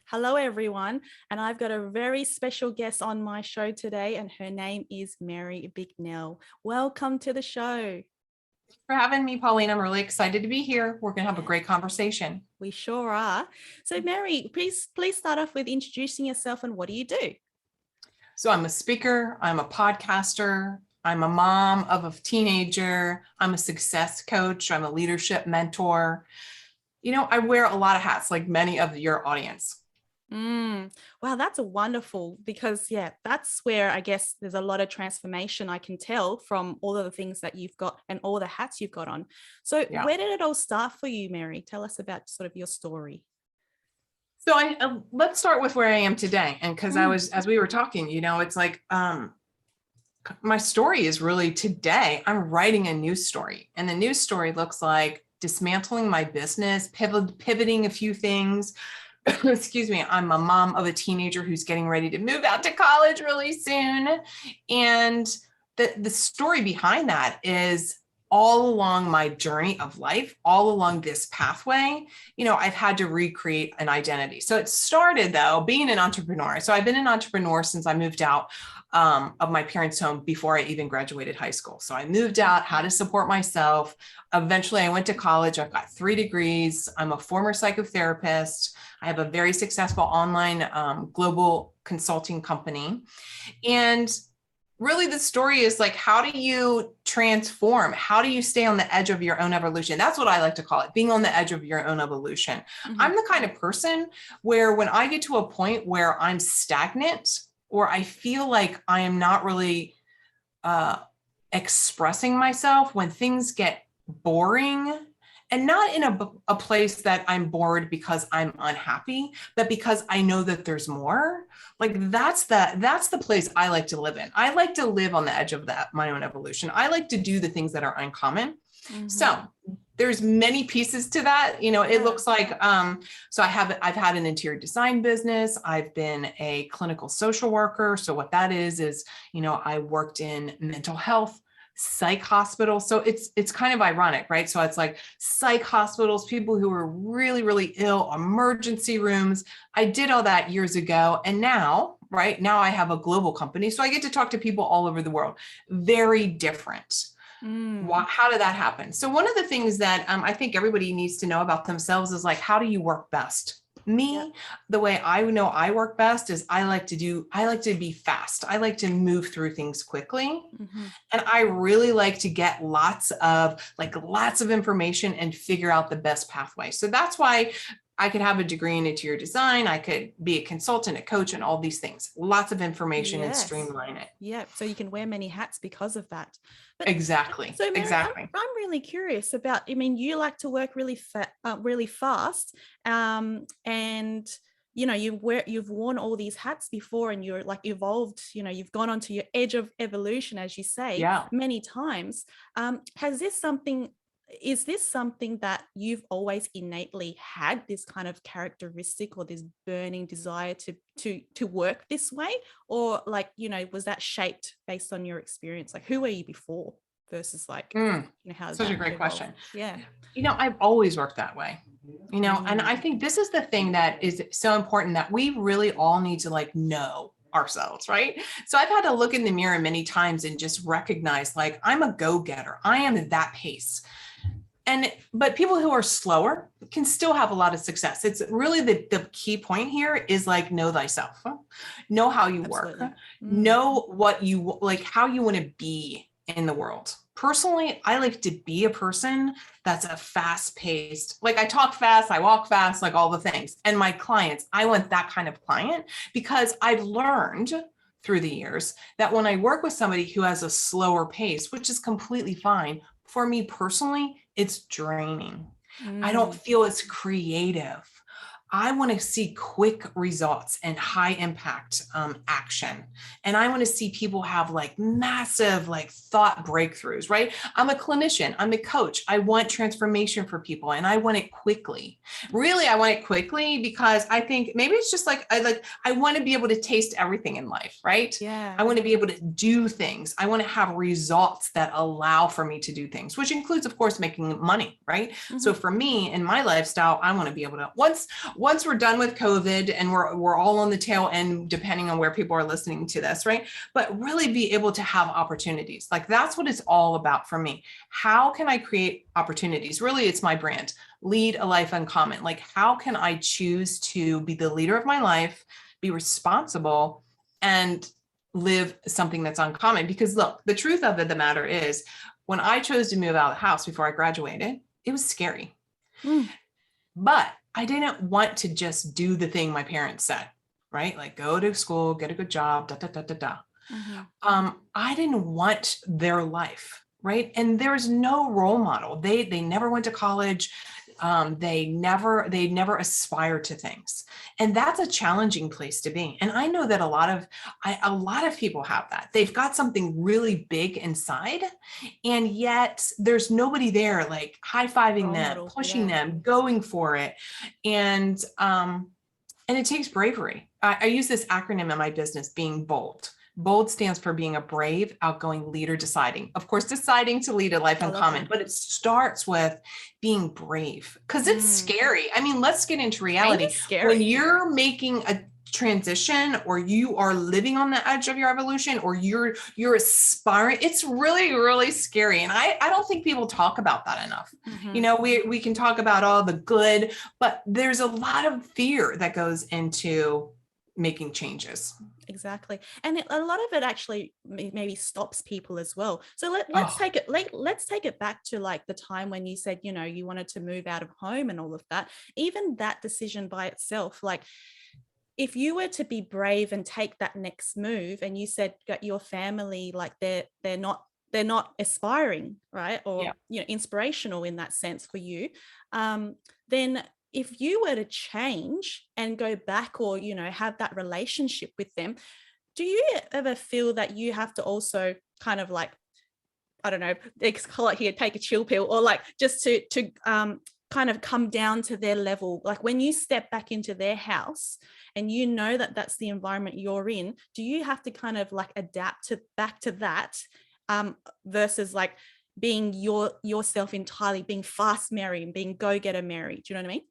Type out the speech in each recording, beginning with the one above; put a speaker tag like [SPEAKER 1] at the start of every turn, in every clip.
[SPEAKER 1] Hello, everyone. And I've got a very special guest on my show today, and her name is Mary Bicknell. Welcome to the show.
[SPEAKER 2] For having me, Pauline. I'm really excited to be here. We're going to have a great conversation.
[SPEAKER 1] We sure are. So, Mary, please start off with introducing yourself and what do you do?
[SPEAKER 2] So I'm a speaker. I'm a podcaster. I'm a mom of a teenager. I'm a success coach. I'm a leadership mentor. I wear a lot of hats like many of your audience.
[SPEAKER 1] Wow, that's a wonderful, because that's where I guess there's a lot of transformation I can tell from all of the things that you've got and all the hats you've got on. So where did it all start for you, Mary? Tell us about sort of your story.
[SPEAKER 2] So let's start with where I am today. And because as we were talking, it's like, my story is really today, I'm writing a news story, and the news story looks like dismantling my business, pivoting a few things. Excuse me, I'm a mom of a teenager who's getting ready to move out to college really soon. And the story behind that is all along my journey of life, all along this pathway, I've had to recreate an identity. So it started though, being an entrepreneur. So I've been an entrepreneur since I moved out of my parents' home before I even graduated high school. So I moved out, had to support myself. Eventually I went to college. I've got 3 degrees. I'm a former psychotherapist. I have a very successful online global consulting company. And really the story is like, how do you transform? How do you stay on the edge of your own evolution? That's what I like to call it, being on the edge of your own evolution. Mm-hmm. I'm the kind of person where when I get to a point where I'm stagnant, or I feel like I am not really expressing myself, when things get boring, and not in a place that I'm bored because I'm unhappy, but because I know that there's more. Like that's the place I like to live in. I like to live on the edge of my own evolution. I like to do the things that are uncommon. Mm-hmm. So there's many pieces to that. It looks like, so I've had an interior design business. I've been a clinical social worker. So what that is, I worked in mental health, psych hospitals. So it's kind of ironic, right? So it's like psych hospitals, people who are really, really ill, emergency rooms. I did all that years ago. And now I have a global company. So I get to talk to people all over the world. Very different. How did that happen? So one of the things that I think everybody needs to know about themselves is like, how do you work best? The way I know I work best is I like to be fast. I like to move through things quickly. Mm-hmm. And I really like to get lots of information and figure out the best pathway. So that's why I could have a degree in interior design. I could be a consultant, a coach, and all these things, lots of information and streamline it.
[SPEAKER 1] Yeah. So you can wear many hats because of that.
[SPEAKER 2] But, exactly.
[SPEAKER 1] So Mary,
[SPEAKER 2] exactly.
[SPEAKER 1] I'm really curious about, you like to work really fast. And you've worn all these hats before, and you're like evolved, you've gone onto your edge of evolution, as you say, many times. Is this something that you've always innately had, this kind of characteristic or this burning desire to work this way? Or was that shaped based on your experience? Like, who were you before versus how?
[SPEAKER 2] Such a great question.
[SPEAKER 1] Yeah.
[SPEAKER 2] I've always worked that way, and I think this is the thing that is so important, that we really all need to know ourselves, right? So I've had to look in the mirror many times and just recognize, I'm a go-getter. I am at that pace. But people who are slower can still have a lot of success. It's really the key point here is know thyself, know how you work, know what you how you want to be in the world. Personally, I like to be a person that's a fast-paced, I talk fast, I walk fast, all the things. And my clients, I want that kind of client, because I've learned through the years that when I work with somebody who has a slower pace, which is completely fine, for me personally, it's draining. I don't feel as creative. I want to see quick results and high impact action. And I want to see people have massive thought breakthroughs, right? I'm a clinician, I'm a coach. I want transformation for people, and I want it quickly. Really, I want it quickly because I think maybe it's just I want to be able to taste everything in life, right?
[SPEAKER 1] Yeah.
[SPEAKER 2] I want to be able to do things. I want to have results that allow for me to do things, which includes, of course, making money, right? Mm-hmm. So for me in my lifestyle, I want to be able to, once once we're done with COVID and we're all on the tail end, depending on where people are listening to this, right? But really be able to have opportunities. Like that's what it's all about for me. How can I create opportunities? Really, it's my brand, Lead a Life Uncommon. Like, how can I choose to be the leader of my life, be responsible, and live something that's uncommon? Because look, the truth of the matter is, when I chose to move out of the house before I graduated, it was scary. But I didn't want to just do the thing my parents said, right? Like go to school, get a good job, da, da, da, da, da. I didn't want their life, right? And there's no role model. They never went to college. They never aspire to things. And that's a challenging place to be. And I know that a lot of people have that. They've got something really big inside, and yet there's nobody there like high-fiving them, pushing them, going for it. And it takes bravery. I use this acronym in my business, being bold. Bold stands for being a brave, outgoing leader, deciding. Of course, deciding to lead a life uncommon, but it starts with being brave because it's scary. I mean, let's get into reality. When you're making a transition, or you are living on the edge of your evolution, or you're aspiring, it's really, really scary. And I don't think people talk about that enough. You know, we can talk about all the good, but there's a lot of fear that goes into making changes.
[SPEAKER 1] Exactly. And a lot of it actually maybe stops people as well. So let's take it back to like the time when you said, you know, you wanted to move out of home and all of that. Even that decision by itself, like if you were to be brave and take that next move, and you said that your family, like they're not aspiring, right? Or, you know, inspirational in that sense for you, then if you were to change and go back, or, you know, have that relationship with them, do you ever feel that you have to also kind of like, I don't know, they call it here, take a chill pill, or like just to kind of come down to their level? Like when you step back into their house and you know that that's the environment you're in, do you have to kind of like adapt back to that versus like being yourself entirely, being fast Mary and being go-getter Mary? Do you know what I mean?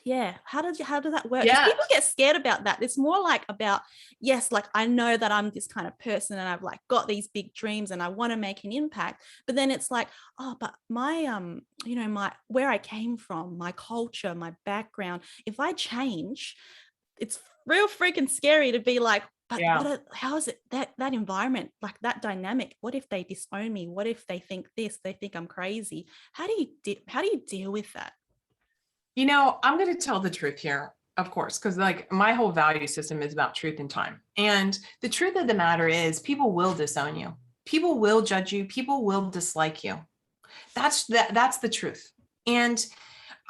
[SPEAKER 1] Yeah. How does that work? Because people get scared about that. It's more like about, yes, like I know that I'm this kind of person and I've like got these big dreams and I want to make an impact. But then it's like, oh, but my, you know, my, where I came from, my culture, my background, if I change, it's real freaking scary to be like, but how is it that environment, like that dynamic? What if they disown me? What if they think this, they think I'm crazy? How do you deal with that?
[SPEAKER 2] You know, I'm going to tell the truth here, of course, because like my whole value system is about truth and time. And the truth of the matter is, people will disown you. People will judge you. People will dislike you. That's the truth. And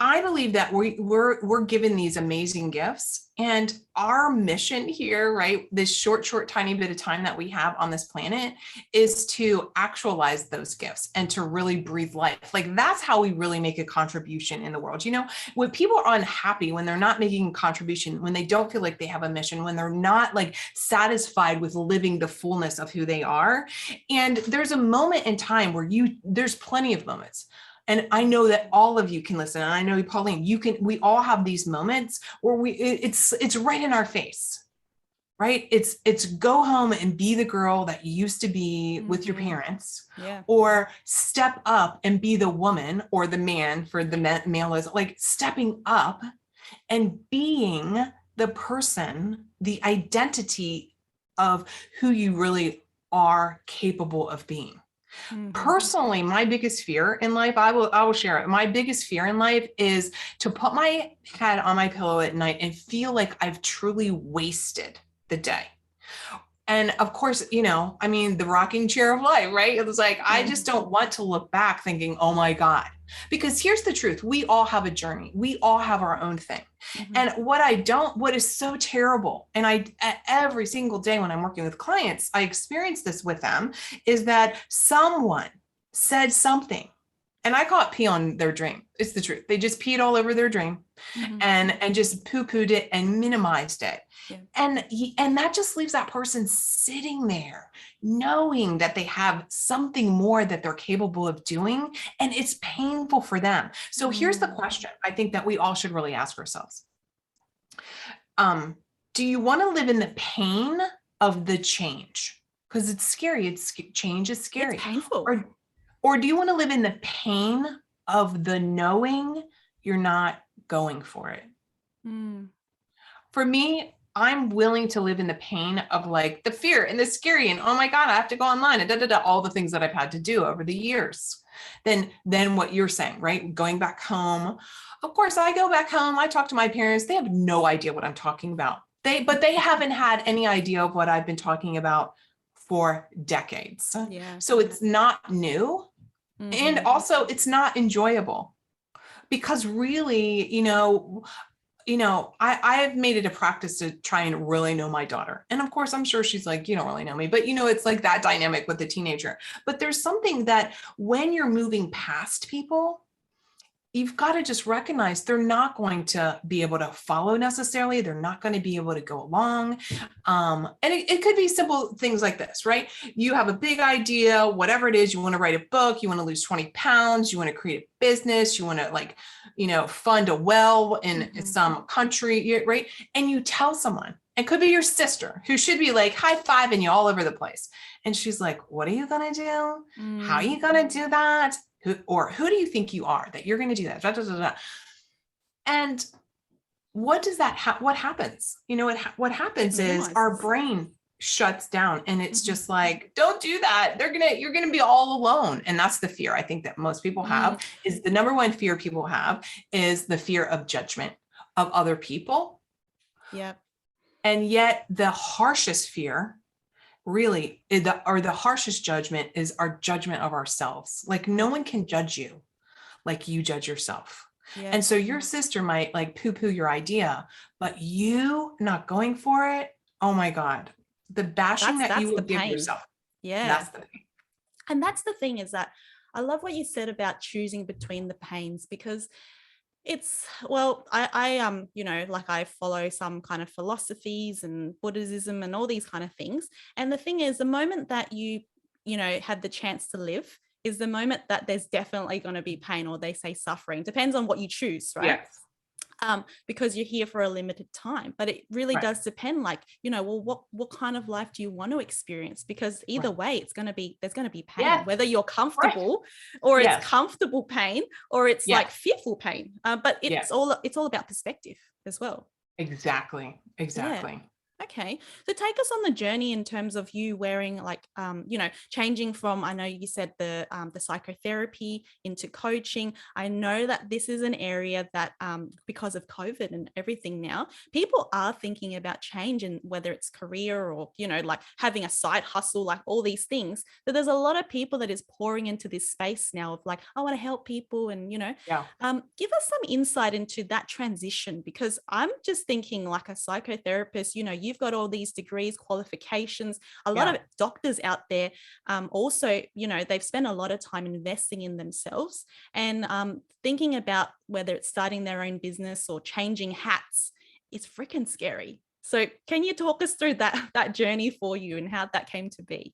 [SPEAKER 2] I believe that we're given these amazing gifts, and our mission here, right, this short, tiny bit of time that we have on this planet is to actualize those gifts and to really breathe life. Like that's how we really make a contribution in the world. You know, when people are unhappy, when they're not making a contribution, when they don't feel like they have a mission, when they're not like satisfied with living the fullness of who they are. And there's a moment in time where there's plenty of moments. And I know that all of you can listen. And I know, Pauline, we all have these moments where it's right in our face, right? It's go home and be the girl that you used to be with your parents, or step up and be the woman or the man, for the male is like stepping up and being the person, the identity of who you really are capable of being. Personally, my biggest fear in life, I will share it. My biggest fear in life is to put my head on my pillow at night and feel like I've truly wasted the day. And of course, you know, I mean, the rocking chair of life, right? It was like, I just don't want to look back thinking, oh my God, because here's the truth. We all have a journey. We all have our own thing. And what is so terrible, and every single day when I'm working with clients, I experience this with them, is that someone said something, and I call it pee on their dream. It's the truth. They just peed all over their dream and just poo-pooed it and minimized it. And that just leaves that person sitting there knowing that they have something more that they're capable of doing, and it's painful for them. So here's the question I think that we all should really ask ourselves. Do you want to live in the pain of the change? Because it's scary. Change is
[SPEAKER 1] It's
[SPEAKER 2] scary.
[SPEAKER 1] painful.
[SPEAKER 2] Or do you want to live in the pain of the knowing you're not going for it?
[SPEAKER 1] Mm.
[SPEAKER 2] For me, I'm willing to live in the pain of like the fear and the scary and oh my God, I have to go online and all the things that I've had to do over the years. Then what you're saying, right? Going back home. Of course, I go back home. I talk to my parents. They have no idea what I'm talking about. But they haven't had any idea of what I've been talking about for decades.
[SPEAKER 1] Yeah.
[SPEAKER 2] So it's not new. And also it's not enjoyable because really, I've made it a practice to try and really know my daughter. And of course, I'm sure she's like, you don't really know me, but it's like that dynamic with the teenager. But there's something that when you're moving past people, you've got to just recognize they're not going to be able to follow necessarily. They're not going to be able to go along. And it could be simple things like this, right? You have a big idea, whatever it is, you want to write a book, you want to lose 20 pounds, you want to create a business, you want to fund a well in some country, right? And you tell someone, it could be your sister who should be like high-fiving you all over the place. And she's like, what are you going to do? How are you going to do that? Who do you think you are that you're going to do that? Da, da, da, da. And what does that what happens? What happens is our brain shuts down and it's just like, don't do that. You're going to be all alone. And that's the fear I think that most people have is the number one fear people have is the fear of judgment of other people.
[SPEAKER 1] Yeah.
[SPEAKER 2] And yet the harshest fear really the harshest judgment is our judgment of ourselves. Like no one can judge you like you judge yourself. Yeah. And so your sister might like poo-poo your idea, but you not going for it. Oh my God. The bashing that you would give yourself.
[SPEAKER 1] Yeah.
[SPEAKER 2] That's the pain.
[SPEAKER 1] And that's the thing is that I love what you said about choosing between the pains because I follow some kind of philosophies and Buddhism and all these kind of things. And the thing is, the moment that you had the chance to live is the moment that there's definitely going to be pain, or they say suffering. Depends on what you choose, right?
[SPEAKER 2] Yes.
[SPEAKER 1] Because you're here for a limited time, but it really does depend, what kind of life do you want to experience? Because either way, there's going to be pain, whether you're comfortable or it's comfortable pain, or it's like fearful pain. But it's all about perspective as well.
[SPEAKER 2] Exactly.
[SPEAKER 1] Yeah. Okay. So take us on the journey in terms of you wearing changing from, I know you said the psychotherapy into coaching. I know that this is an area that because of COVID and everything now, people are thinking about change, and whether it's career or, like having a side hustle, like all these things. But there's a lot of people that is pouring into this space now of like, I want to help people and, give us some insight into that transition, because I'm just thinking like a psychotherapist, you've got all these degrees, qualifications, a lot of doctors out there. Also, they've spent a lot of time investing in themselves and thinking about whether it's starting their own business or changing hats. It's freaking scary. So can you talk us through that journey for you and how that came to be?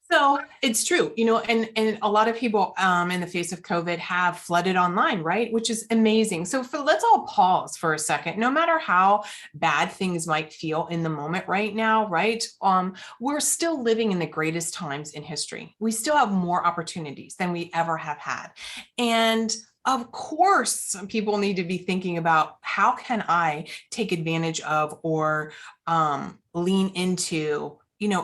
[SPEAKER 2] So it's true, and a lot of people in the face of COVID have flooded online, right? Which is amazing. So let's all pause for a second. No matter how bad things might feel in the moment right now, right? We're still living in the greatest times in history. We still have more opportunities than we ever have had. And of course, people need to be thinking about how can I take advantage of or lean into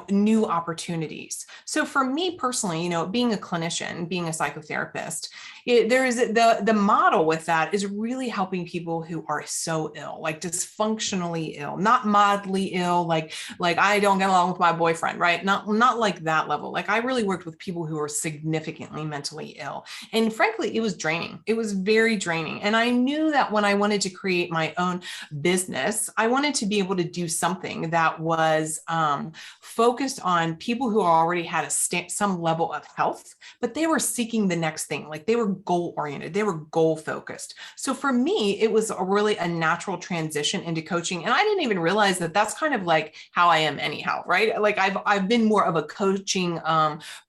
[SPEAKER 2] new opportunities. So for me personally, being a clinician, being a psychotherapist, there is the model with that is really helping people who are so ill, like dysfunctionally ill, not mildly ill, like I don't get along with my boyfriend, right? Not like that level. Like I really worked with people who are significantly mentally ill. And frankly, it was draining. It was very draining. And I knew that when I wanted to create my own business, I wanted to be able to do something that was focused on people who already had some level of health, but they were seeking the next thing. Like they were goal oriented, they were goal focused. So for me, it was a natural transition into coaching. And I didn't even realize that that's kind of like how I am anyhow, right? Like I've been more of a coaching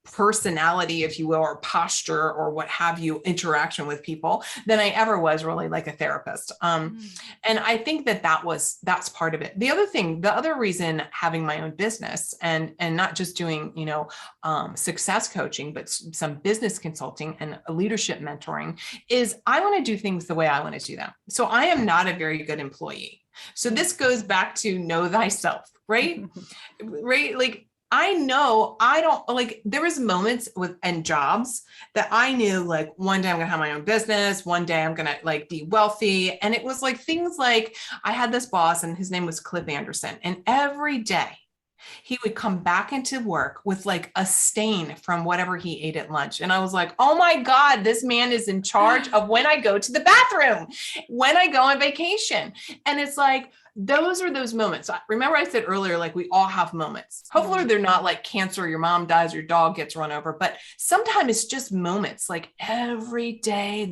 [SPEAKER 2] personality, if you will, or posture or what have you, interaction with people than I ever was really like a therapist. And I think that's part of it. The other reason having my own business and not just doing, success coaching, but some business consulting and leadership mentoring is I want to do things the way I want to do them. So I am not a very good employee. So this goes back to know thyself, right? Right. Like I know I don't like, there was moments and jobs that I knew like one day I'm going to have my own business. One day I'm going to like be wealthy. And it was like things like I had this boss and his name was Cliff Anderson. And every day he would come back into work with like a stain from whatever he ate at lunch. And I was like, oh my God, this man is in charge of when I go to the bathroom, when I go on vacation. And it's like, those are those moments. Remember I said earlier, like we all have moments. Hopefully they're not like cancer, your mom dies, your dog gets run over, but sometimes it's just moments like every day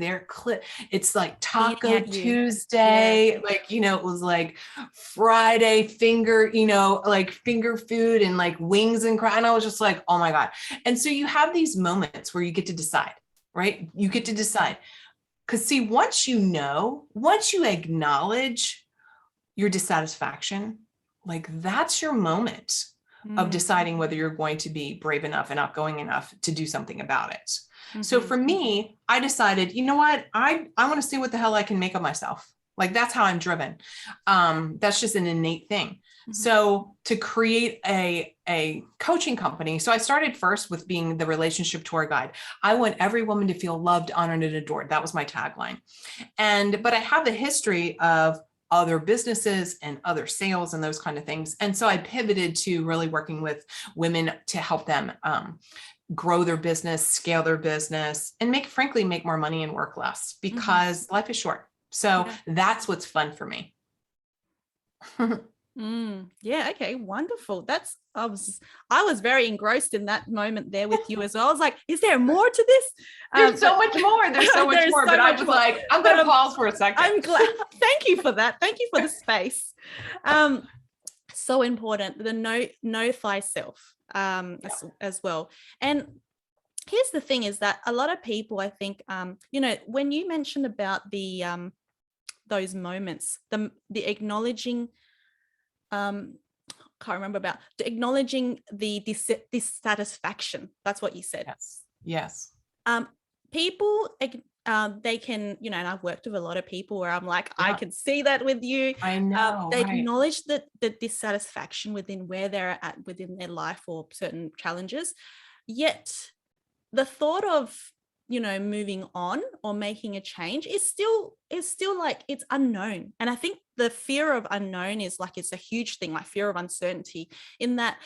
[SPEAKER 2] it's like Taco Tuesday, like, it was like Friday finger food and like wings and I was just like, oh my God. And so you have these moments where you get to decide, right? You get to decide. Because see, once you acknowledge your dissatisfaction, like that's your moment of deciding whether you're going to be brave enough and outgoing enough to do something about it. So for me, I decided, you know what, I want to see what the hell I can make of myself. Like that's how I'm driven. That's just an innate thing. So to create a coaching company. So I started first with being the relationship tour guide. I want every woman to feel loved, honored, and adored. That was my tagline. But I have a history of other businesses and other sales and those kind of things. And so I pivoted to really working with women to help them grow their business, scale their business, and make more money and work less because life is short. So that's what's fun for me.
[SPEAKER 1] Yeah. Okay. Wonderful. I was very engrossed in that moment there with you as well. I was like, is there more to this?
[SPEAKER 2] There's so much more. There's so much more. But I was like, I'm going to pause for a second.
[SPEAKER 1] I'm glad. Thank you for that. Thank you for the space. So important. The know thyself as well. And here's the thing is that a lot of people, I think, when you mentioned about the those moments, the acknowledging, can't remember about the acknowledging the dissatisfaction. That's what you said.
[SPEAKER 2] Yes.
[SPEAKER 1] People, they can, and I've worked with a lot of people where I'm like, I can see that with you.
[SPEAKER 2] I know.
[SPEAKER 1] They acknowledge the dissatisfaction within where they're at within their life or certain challenges. Yet the thought of, moving on or making a change is still like it's unknown. And I think the fear of unknown is like, it's a huge thing, like fear of uncertainty in that,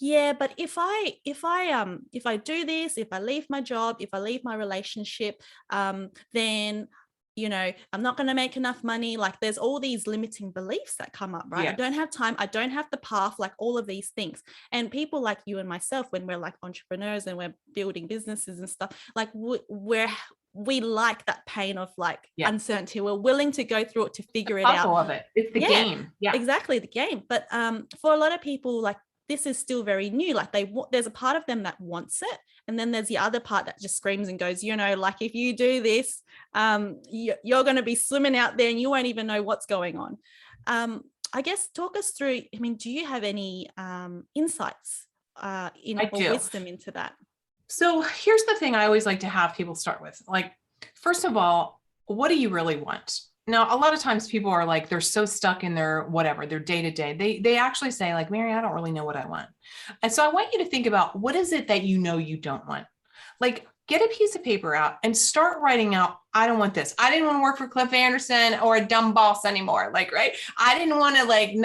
[SPEAKER 1] but if I do this, if I leave my job, if I leave my relationship, then, I'm not going to make enough money. Like there's all these limiting beliefs that come up, right? I don't have time. I don't have the path, like all of these things. And people like you and myself, when we're like entrepreneurs and we're building businesses and stuff, like we like that pain of like uncertainty. We're willing to go through it to figure it out.
[SPEAKER 2] Of it. It's the game. Yeah,
[SPEAKER 1] exactly, the game. But for a lot of people, like this is still very new. Like there's a part of them that wants it. And then there's the other part that just screams and goes, like if you do this, you're going to be swimming out there and you won't even know what's going on. I guess talk us through, do you have any insights or wisdom into that?
[SPEAKER 2] So here's the thing I always like to have people start with. Like, first of all, what do you really want? Now, a lot of times people are like, they're so stuck in their day to day. They actually say like, Mary, I don't really know what I want. And so I want you to think about what is it that you don't want? Like, get a piece of paper out and start writing out, I don't want this. I didn't want to work for Cliff Anderson or a dumb boss anymore. Like, right. I didn't want to like,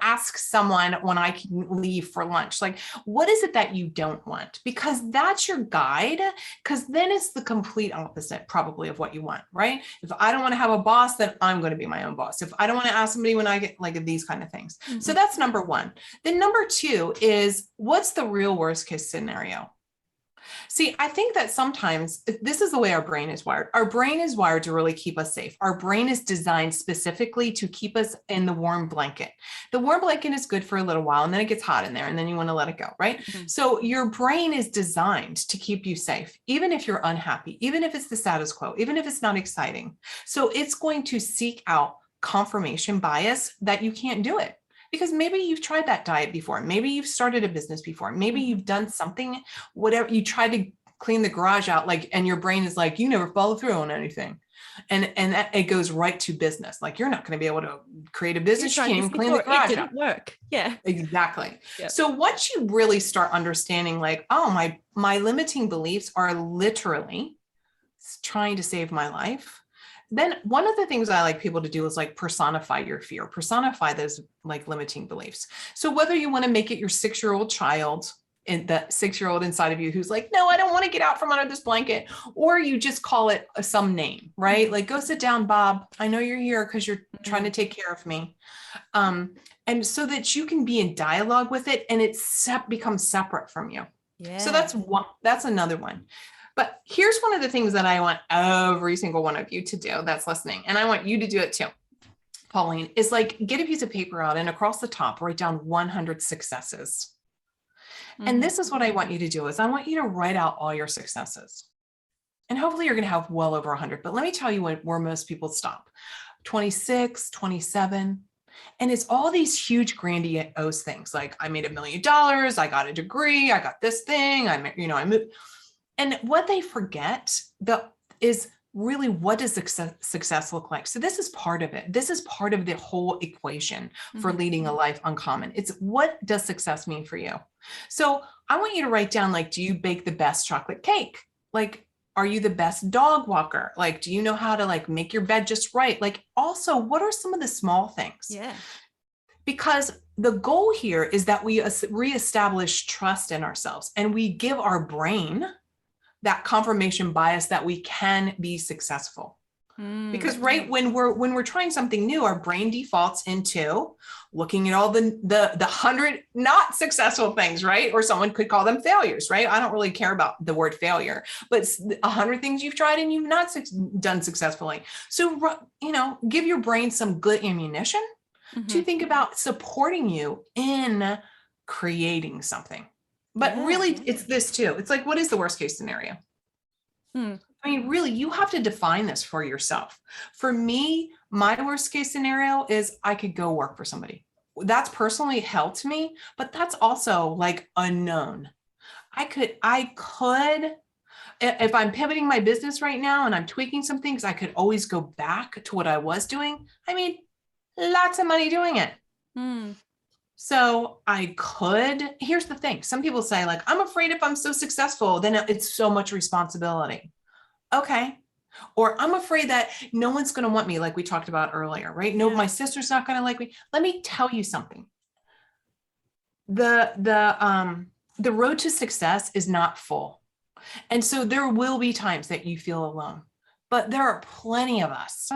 [SPEAKER 2] ask someone when I can leave for lunch. Like, what is it that you don't want? Because that's your guide. Because then it's the complete opposite probably of what you want, right? If I don't want to have a boss, then I'm going to be my own boss. If I don't want to ask somebody when I get like these kind of things. Mm-hmm. So that's number one. Then number two is, what's the real worst case scenario? See, I think that sometimes this is the way our brain is wired. Our brain is wired to really keep us safe. Our brain is designed specifically to keep us in the warm blanket. The warm blanket is good for a little while, and then it gets hot in there, and then you want to let it go, right? Mm-hmm. So your brain is designed to keep you safe, even if you're unhappy, even if it's the status quo, even if it's not exciting. So it's going to seek out confirmation bias that you can't do it. Because maybe you've tried that diet before. Maybe you've started a business before. Maybe you've done something, whatever, you tried to clean the garage out, like, and your brain is like, you never follow through on anything. And that it goes right to business. Like, you're not going to be able to create a business. You can't even clean the garage out. It didn't
[SPEAKER 1] work. Yeah.
[SPEAKER 2] Exactly.
[SPEAKER 1] Yep.
[SPEAKER 2] So once you really start understanding, like, oh, my limiting beliefs are literally trying to save my life. Then one of the things I like people to do is like personify your fear, personify those like limiting beliefs. So whether you want to make it your 6-year-old child, and the 6-year-old inside of you who's like, no, I don't want to get out from under this blanket, or you just call it some name, right? Like, go sit down, Bob. I know you're here because you're trying to take care of me. And so that you can be in dialogue with it and it becomes separate from you. Yeah. So that's another one. But here's one of the things that I want every single one of you to do that's listening. And I want you to do it too, Pauline, is like, get a piece of paper out and across the top, write down 100 successes. Mm-hmm. And this is what I want you to do is I want you to write out all your successes. And hopefully you're going to have well over 100. But let me tell you where most people stop. 26, 27. And it's all these huge grandiose things. Like, I made $1 million. I got a degree. I got this thing. I moved. And what they forget is really, what does success look like? So this is part of it. This is part of the whole equation for leading a life uncommon. It's, what does success mean for you? So I want you to write down, like, do you bake the best chocolate cake? Like, are you the best dog walker? Like, do you know how to like make your bed just right? Like, also, what are some of the small things?
[SPEAKER 1] Yeah.
[SPEAKER 2] Because the goal here is that we reestablish trust in ourselves and we give our brain that confirmation bias that we can be successful. Because when we're trying something new, our brain defaults into looking at all the 100 not successful things, right? Or someone could call them failures, right? I don't really care about the word failure, but 100 things you've tried and you've not done successfully. So, give your brain some good ammunition to think about supporting you in creating something. But really, it's this too. It's like, what is the worst case scenario? I mean, really, you have to define this for yourself. For me, my worst case scenario is I could go work for somebody. That's personally helped me, but that's also like unknown. I could, if I'm pivoting my business right now and I'm tweaking some things, I could always go back to what I was doing. I mean, lots of money doing it. So I could, here's the thing. Some people say like, I'm afraid if I'm so successful, then it's so much responsibility. Okay. Or I'm afraid that no one's going to want me, like we talked about earlier, right? No, my sister's not going to like me. Let me tell you something. The road to success is not full. And so there will be times that you feel alone. But there are plenty of us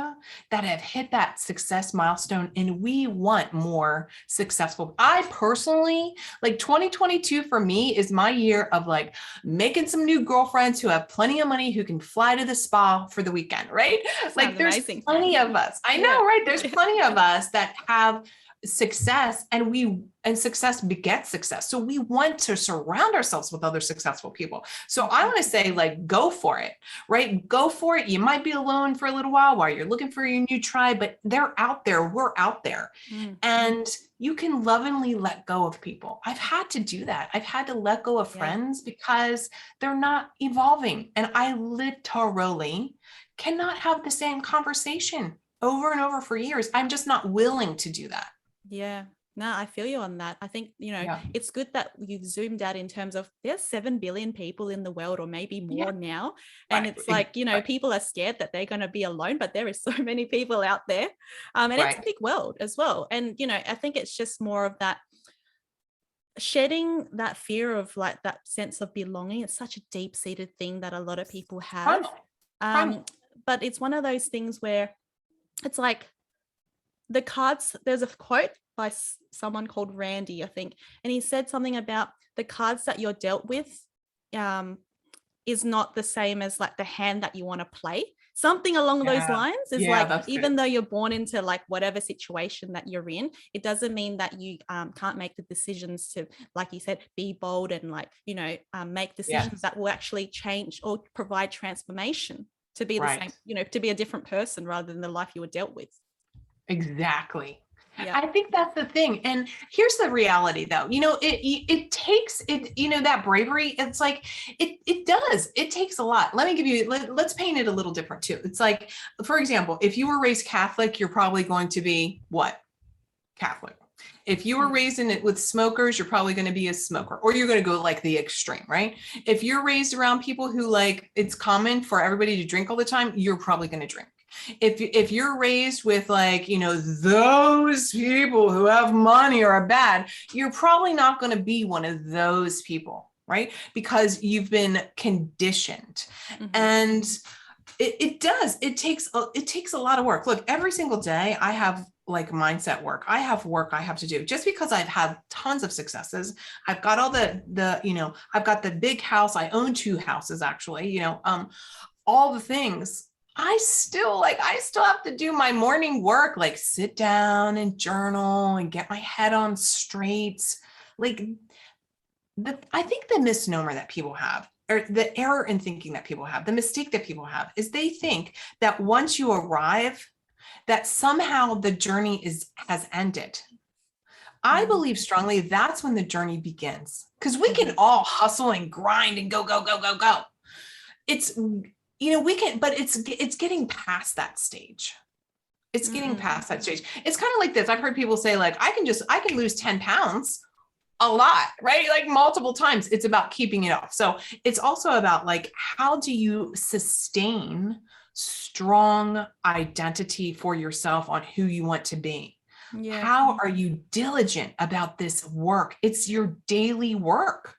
[SPEAKER 2] that have hit that success milestone and we want more successful. I personally, like 2022 for me is my year of like making some new girlfriends who have plenty of money who can fly to the spa for the weekend, right? Sounds like there's amazing. Plenty of us. I know, right? There's plenty of us that have success and success begets success. So we want to surround ourselves with other successful people. So I want to say like, go for it, right? Go for it. You might be alone for a little while you're looking for your new tribe, but they're out there. We're out there. And you can lovingly let go of people. I've had to do that. I've had to let go of friends because they're not evolving. And I literally cannot have the same conversation over and over for years. I'm just not willing to do that.
[SPEAKER 1] Yeah. No, I feel you on that. I think,
[SPEAKER 2] Yeah.
[SPEAKER 1] it's good that you've zoomed out in terms of there's 7 billion people in the world, or maybe
[SPEAKER 2] Yeah.
[SPEAKER 1] more now. And
[SPEAKER 2] Right.
[SPEAKER 1] it's like,
[SPEAKER 2] Right.
[SPEAKER 1] people are scared that they're going to be alone, but there is so many people out there. And it's a
[SPEAKER 2] Right.
[SPEAKER 1] big world as well. And, I think it's just more of that shedding that fear of like that sense of belonging. It's such a deep-seated thing that a lot of people have.
[SPEAKER 2] Primal. Primal.
[SPEAKER 1] Um, but it's one of those things where it's like, the cards, there's a quote by someone called Randy, I think, and he said something about the cards that you're dealt with is not the same as like the hand that you want to play. Something along those
[SPEAKER 2] Yeah.
[SPEAKER 1] lines is
[SPEAKER 2] Yeah,
[SPEAKER 1] like,
[SPEAKER 2] that's good.
[SPEAKER 1] even though you're born into like whatever situation that you're in, it doesn't mean that you can't make the decisions to, like you said, be bold and like, make decisions that will actually change or provide transformation to be the
[SPEAKER 2] Right.
[SPEAKER 1] same, to be a different person rather than the life you were dealt with.
[SPEAKER 2] Exactly.
[SPEAKER 1] Yeah.
[SPEAKER 2] I think that's the thing. And here's the reality though. It takes it, that bravery. It's like it takes a lot. Let's paint it a little different too. It's like, for example, if you were raised Catholic, you're probably going to be what? Catholic. If you were raised in it with smokers, you're probably going to be a smoker, or you're going to go like the extreme, right? If you're raised around people who like it's common for everybody to drink all the time, you're probably going to drink. If you're raised with like, those people who have money or are bad, you're probably not going to be one of those people, right? Because you've been conditioned.
[SPEAKER 1] Mm-hmm.
[SPEAKER 2] And it takes a lot of work. Look, every single day I have like mindset work. I have work I have to do. Just because I've had tons of successes, I've got all I've got the big house. I own 2 houses actually, all the things. I still have to do my morning work, like sit down and journal and get my head on straight. Like I think the misnomer that people have, or the error in thinking that people have, the mistake that people have, is they think that once you arrive, that somehow the journey has ended. I believe strongly that's when the journey begins, because we can all hustle and grind and go, go, go, go, go. It's, we can, but it's getting past that stage. It's getting past that stage. It's kind of like this. I've heard people say like, I can lose 10 pounds a lot, right? Like multiple times. It's about keeping it off. So it's also about like, how do you sustain strong identity for yourself on who you want to be? Yeah. How are you diligent about this work? It's your daily work.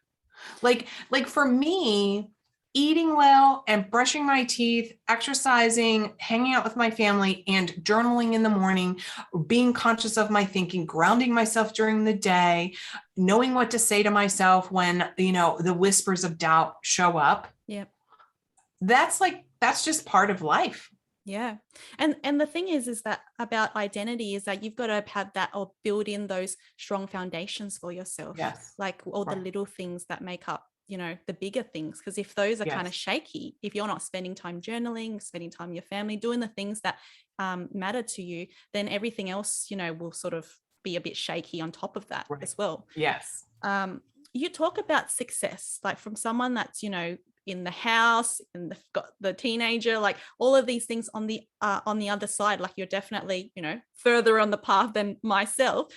[SPEAKER 2] Like for me, eating well and brushing my teeth, exercising, hanging out with my family, and journaling in the morning, being conscious of my thinking, grounding myself during the day, knowing what to say to myself when, the whispers of doubt show up.
[SPEAKER 1] Yep.
[SPEAKER 2] That's just part of life.
[SPEAKER 1] Yeah. And the thing is that about identity is that you've got to have that or build in those strong foundations for yourself.
[SPEAKER 2] Yes.
[SPEAKER 1] Like all the little things that make up, the bigger things. Because if those are kind of shaky, if you're not spending time journaling, spending time with your family, doing the things that matter to you, then everything else, will sort of be a bit shaky on top of that as well. Yes. You talk about success, like from someone that's, in the house, and got the teenager, like all of these things on the other side, like you're definitely, further on the path than myself.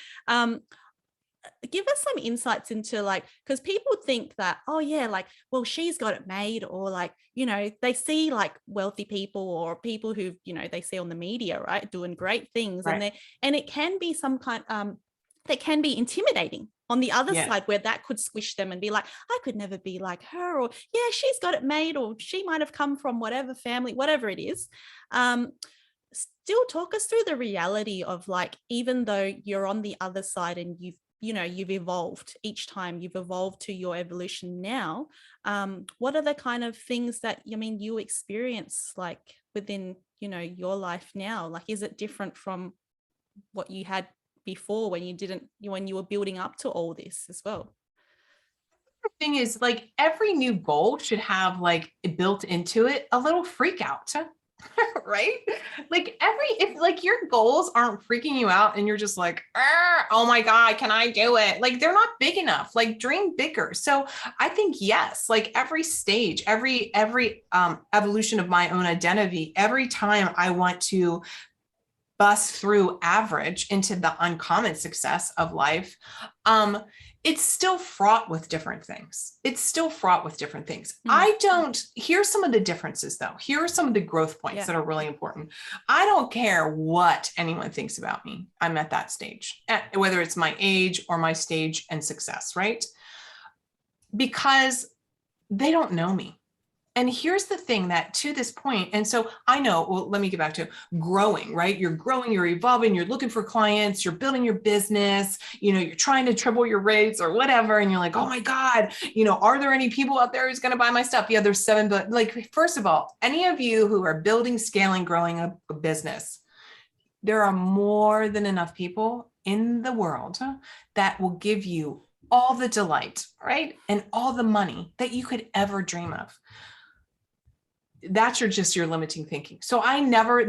[SPEAKER 1] Give us some insights into like, because people think that, oh yeah, like, well, she's got it made, or like, they see like wealthy people or people who, they see on the media, right, doing great things. Right. And it can be some kind, that can be intimidating on the other side, where that could squish them and be like, I could never be like her, or yeah, she's got it made, or she might have come from whatever family, whatever it is. Still talk us through the reality of like, even though you're on the other side and you've evolved each time, you've evolved to your evolution now. What are the kind of things that, you experience like within, your life now? Like, is it different from what you had before when you were building up to all this as well?
[SPEAKER 2] The thing is, like, every new goal should have like built into it a little freak out. Right? Like if like your goals aren't freaking you out and you're just like, oh my God, can I do it? Like they're not big enough. Like dream bigger. So I think yes, like every stage, every evolution of my own identity, every time I want to bust through average into the uncommon success of life, it's still fraught with different things. It's still fraught with different things. Here's some of the differences though. Here are some of the growth points that are really important. I don't care what anyone thinks about me. I'm at that stage, whether it's my age or my stage and success, right? Because they don't know me. And here's the thing that to this point, and so I know, well, let me get back to growing, right? You're growing, you're evolving, you're looking for clients, you're building your business, you're trying to triple your rates or whatever. And you're like, oh my God, are there any people out there who's going to buy my stuff? Yeah, there's 7, but like, first of all, any of you who are building, scaling, growing a business, there are more than enough people in the world that will give you all the delight, right? And all the money that you could ever dream of. That's just your limiting thinking. So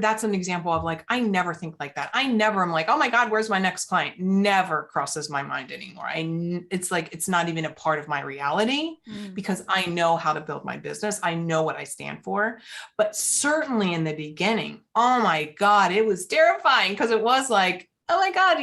[SPEAKER 2] that's an example of like, I never think like that. I never am like, oh my God, where's my next client? Never crosses my mind anymore. It's like, it's not even a part of my reality because I know how to build my business. I know what I stand for, but certainly in the beginning, oh my God, it was terrifying because it was like, oh my God,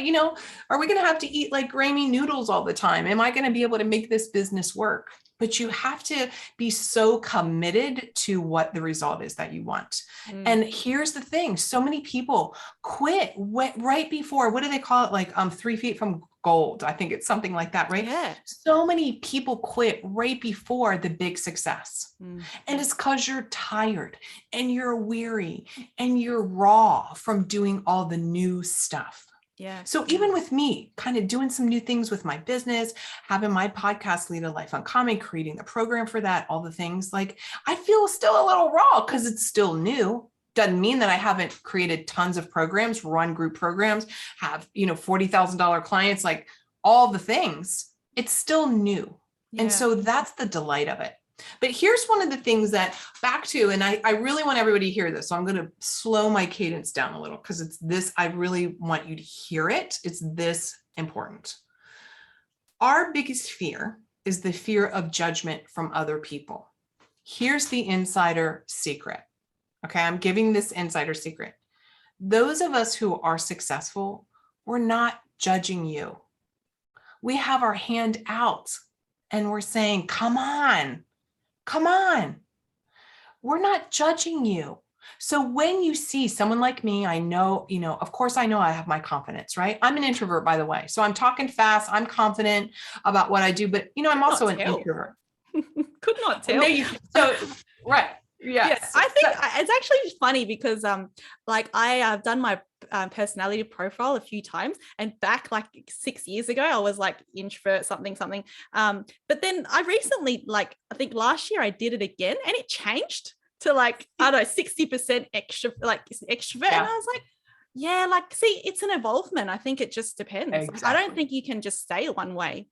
[SPEAKER 2] are we going to have to eat like grainy noodles all the time? Am I going to be able to make this business work? But you have to be so committed to what the result is that you want. And here's the thing. So many people quit right before, what do they call it? Like 3 feet from gold. I think it's something like that, right?
[SPEAKER 1] Yeah.
[SPEAKER 2] So many people quit right before the big success. And it's because you're tired and you're weary and you're raw from doing all the new stuff.
[SPEAKER 1] Yeah.
[SPEAKER 2] So even with me kind of doing some new things with my business, having my podcast, Lead a Life Uncommon, creating the program for that, all the things, like I feel still a little raw because it's still new. Doesn't mean that I haven't created tons of programs, run group programs, have, $40,000 clients, like all the things. It's still new. Yeah. And so that's the delight of it. But here's one of the things that back to, and I really want everybody to hear this. So I'm going to slow my cadence down a little because it's this, I really want you to hear it. It's this important. Our biggest fear is the fear of judgment from other people. Here's the insider secret. Okay. I'm giving this insider secret. Those of us who are successful, we're not judging you. We have our hand out and we're saying, come on. We're not judging you. So when you see someone like me, I know, of course I know I have my confidence, right? I'm an introvert, by the way. So I'm talking fast. I'm confident about what I do, but I'm also an introvert.
[SPEAKER 1] Could not tell.
[SPEAKER 2] Right. Yes.
[SPEAKER 1] I think it's actually funny because like I have done my personality profile a few times, and back like 6 years ago I was like introvert something but then I recently, like I think last year I did it again and it changed to like, I don't know, 60% extrovert. And I was like, see, it's an evolvement. I think it just depends. Exactly. I don't think you can just stay one way.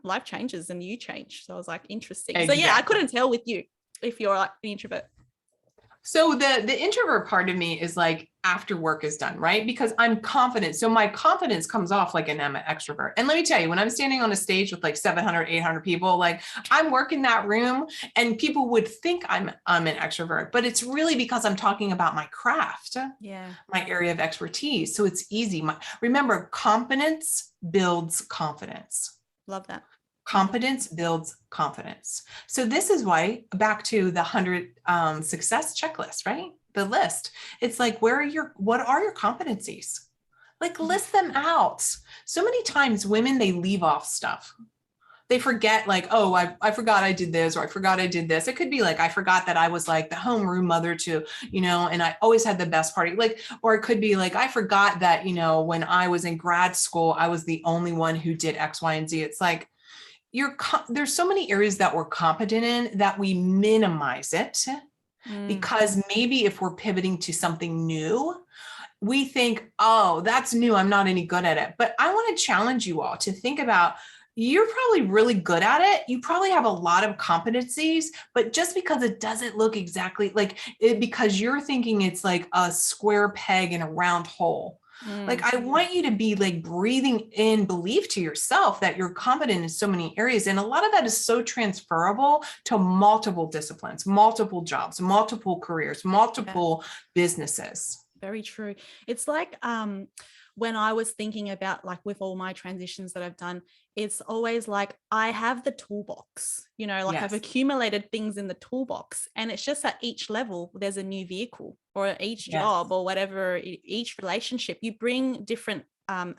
[SPEAKER 1] Life changes and you change. So I was like, interesting. Exactly. So yeah, I couldn't tell with you if you're like an introvert.
[SPEAKER 2] So the introvert part of me is like after work is done, right? Because I'm confident. So my confidence comes off like an extrovert. And let me tell you, when I'm standing on a stage with like 700, 800 people, like I'm working that room and people would think I'm an extrovert, but it's really because I'm talking about my craft, my area of expertise. So it's easy. Remember, competence builds confidence.
[SPEAKER 1] Love that.
[SPEAKER 2] Competence builds confidence. So this is why, back to the 100 success checklist, right? The list. It's like, what are your competencies? Like list them out. So many times women, they leave off stuff. They forget like, oh, I forgot I did this, or I forgot I did this. It could be like, I forgot that I was like the homeroom mother to, and I always had the best party. Like, or it could be like, I forgot that, when I was in grad school, I was the only one who did X, Y, and Z. It's like, there's so many areas that we're competent in that we minimize it because maybe if we're pivoting to something new, we think, oh, that's new. I'm not any good at it. But I want to challenge you all to think about, you're probably really good at it. You probably have a lot of competencies, but just because it doesn't look exactly like it, because you're thinking it's like a square peg in a round hole. Like, I want you to be like breathing in belief to yourself that you're competent in so many areas. And a lot of that is so transferable to multiple disciplines, multiple jobs, multiple careers, multiple businesses.
[SPEAKER 1] Very true. It's like when I was thinking about, like, with all my transitions that I've done, it's always like I have the toolbox, like I've
[SPEAKER 2] Yes,
[SPEAKER 1] accumulated things in the toolbox, and it's just at each level there's a new vehicle, or each
[SPEAKER 2] yes,
[SPEAKER 1] job, or whatever, each relationship, you bring different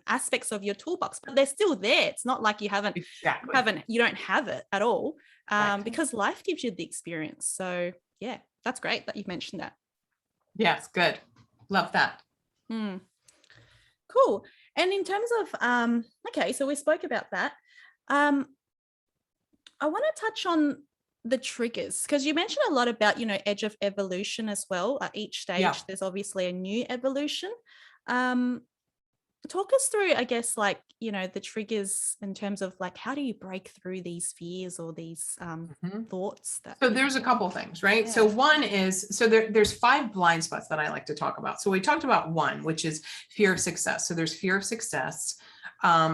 [SPEAKER 1] aspects of your toolbox, but they're still there. It's not like
[SPEAKER 2] exactly.
[SPEAKER 1] you don't have it at all,
[SPEAKER 2] Exactly.
[SPEAKER 1] because life gives you the experience. So yeah, that's great that you mentioned that.
[SPEAKER 2] Yes, good. Love that.
[SPEAKER 1] Hmm. Cool. And in terms of okay, so we spoke about that. Um, I want to touch on the triggers, because you mentioned a lot about, edge of evolution as well. At each
[SPEAKER 2] Yeah.
[SPEAKER 1] stage, there's obviously a new evolution. Um, Talk us through, I guess, like, the triggers in terms of, like, how do you break through these fears or these
[SPEAKER 2] Mhm.
[SPEAKER 1] thoughts that
[SPEAKER 2] So
[SPEAKER 1] people
[SPEAKER 2] there's a
[SPEAKER 1] have?
[SPEAKER 2] couple things, right? So
[SPEAKER 1] Yeah.
[SPEAKER 2] one is, so there's 5 blind spots that I like to talk about. So we talked about one, which is fear of success. So there's fear of success,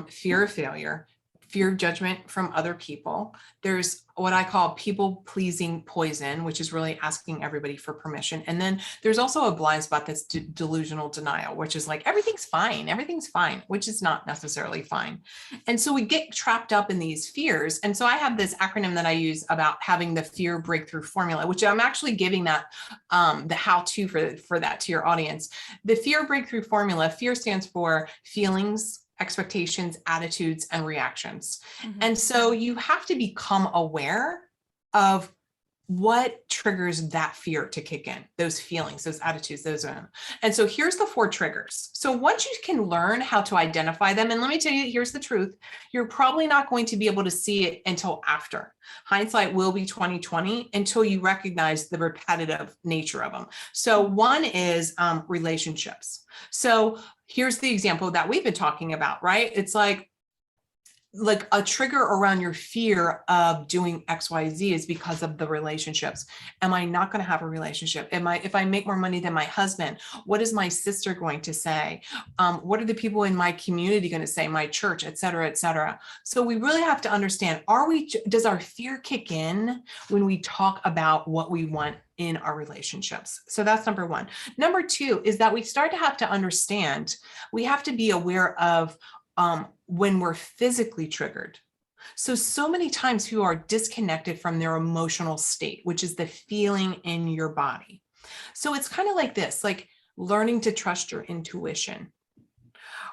[SPEAKER 2] fear of failure, fear of judgment from other people. There's what I call people pleasing poison, which is really asking everybody for permission. And then there's also a blind spot that's delusional denial, which is like, everything's fine, which is not necessarily fine. And so we get trapped up in these fears. And so I have this acronym that I use about having the fear breakthrough formula, which I'm actually giving that the how-to for that to your audience. The fear breakthrough formula, fear stands for feelings, expectations, attitudes, and reactions.
[SPEAKER 1] Mhm.
[SPEAKER 2] And so you have to become aware of what triggers that fear to kick in, those feelings, those attitudes, and so here's the 4 triggers. So once you can learn how to identify them, and let me tell you, here's the truth, you're probably not going to be able to see it until after. Hindsight will be 2020 until you recognize the repetitive nature of them. So one is relationships. So here's the example that we've been talking about, right? It's like a trigger around your fear of doing XYZ is because of the relationships. Am I not going to have a relationship? If I make more money than my husband, what is my sister going to say? What are the people in my community going to say, my church, et cetera, et cetera. So we really have to understand, does our fear kick in when we talk about what we want in our relationships? So that's number 1. Number 2 is that we start to have to understand, we have to be aware of when we're physically triggered. So many times people are disconnected from their emotional state, which is the feeling in your body. So it's kind of like this, like learning to trust your intuition.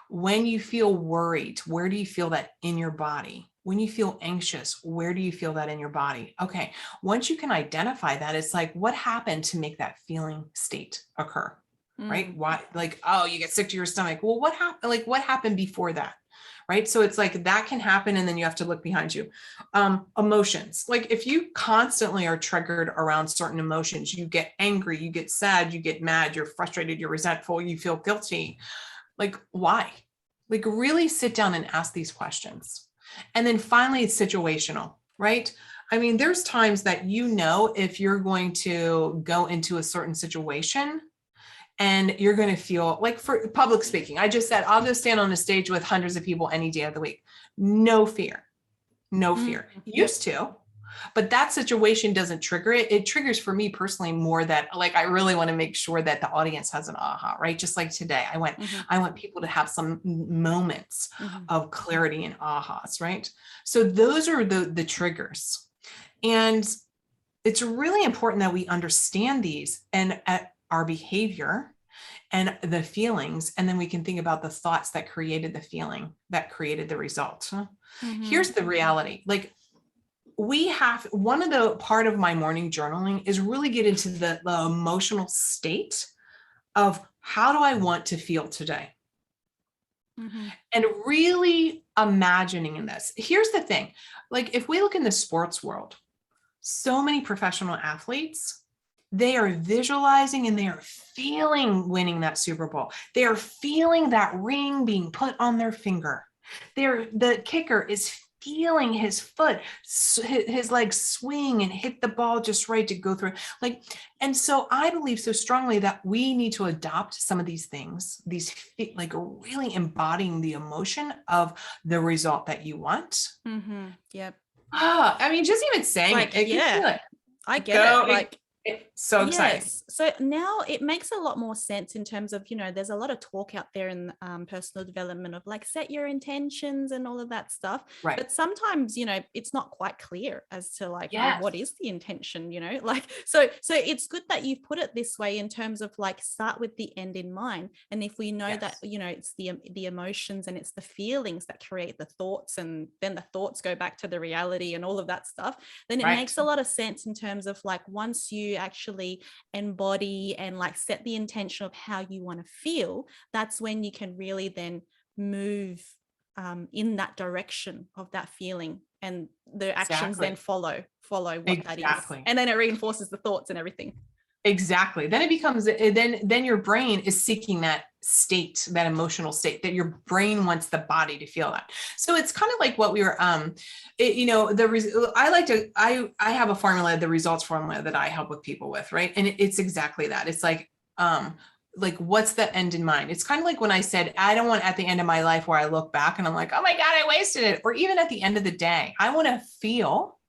[SPEAKER 2] When you feel worried, where do you feel that in your body? When you feel anxious, where do you feel that in your body? Okay, once you can identify that, it's like, what happened to make that feeling state occur? Right? Why, like, oh, you get sick to your stomach. Well, what happened? Like, what happened before that? Right? So it's like that can happen, and then you have to look behind you. Emotions, like if you constantly are triggered around certain emotions, you get angry, you get sad, you get mad, you're frustrated, you're resentful, you feel guilty. Like, why? Like, really sit down and ask these questions. And then finally, it's situational, right? I mean, there's times that if you're going to go into a certain situation, and you're going to feel like, for public speaking, I just said, I'll go stand on a stage with hundreds of people any day of the week. No fear, no fear. Used to, but that situation doesn't trigger it. It triggers for me personally more that, like, I really want to make sure that the audience has an aha, right? Just like today, I want people to have some moments of clarity and ahas, right? So those are the triggers. And it's really important that we understand these and our behavior and the feelings, and then we can think about the thoughts that created the feeling, that created the result. Here's the reality. Like, one of the part of my morning journaling is really get into the emotional state of how do I want to feel today? And really imagining in this. Here's the thing. Like, if we look in the sports world, so many professional athletes, they are visualizing and they are feeling winning that Super Bowl. They are feeling that ring being put on their finger. The kicker is feeling his foot, his leg swing and hit the ball just right to go through. Like, and so I believe so strongly that we need to adopt some of these things, like really embodying the emotion of the result that you want.
[SPEAKER 1] Yep.
[SPEAKER 2] I mean, just even saying
[SPEAKER 1] Like,
[SPEAKER 2] it gets me
[SPEAKER 1] yeah,
[SPEAKER 2] like,
[SPEAKER 1] I get
[SPEAKER 2] go.
[SPEAKER 1] it. Like,
[SPEAKER 2] So exciting.
[SPEAKER 1] Yes. So now it makes a lot more sense in terms of, there's a lot of talk out there in personal development of like set your intentions and all of that stuff.
[SPEAKER 2] Right.
[SPEAKER 1] But sometimes, it's not quite clear as to like, well,
[SPEAKER 2] Yes.
[SPEAKER 1] what is the intention, like, so it's good that you've put it this way in terms of like start with the end in mind. And if we know that, it's the emotions and it's the feelings that create the thoughts, and then the thoughts go back to the reality and all of that stuff, then it makes a lot of sense in terms of like once you actually embody and like set the intention of how you want to feel, that's when you can really then move in that direction of that feeling, and the actions then follow what that is, and then it reinforces the thoughts and everything.
[SPEAKER 2] Exactly. Then it becomes, then your brain is seeking that state, that emotional state that your brain wants the body to feel that. So it's kind of like what we were, I have a formula, the results formula that I help with people with, right? And it's exactly that. It's like what's the end in mind? It's kind of like when I said, I don't want at the end of my life where I look back and I'm like, oh my God, I wasted it. Or even at the end of the day, I want to feel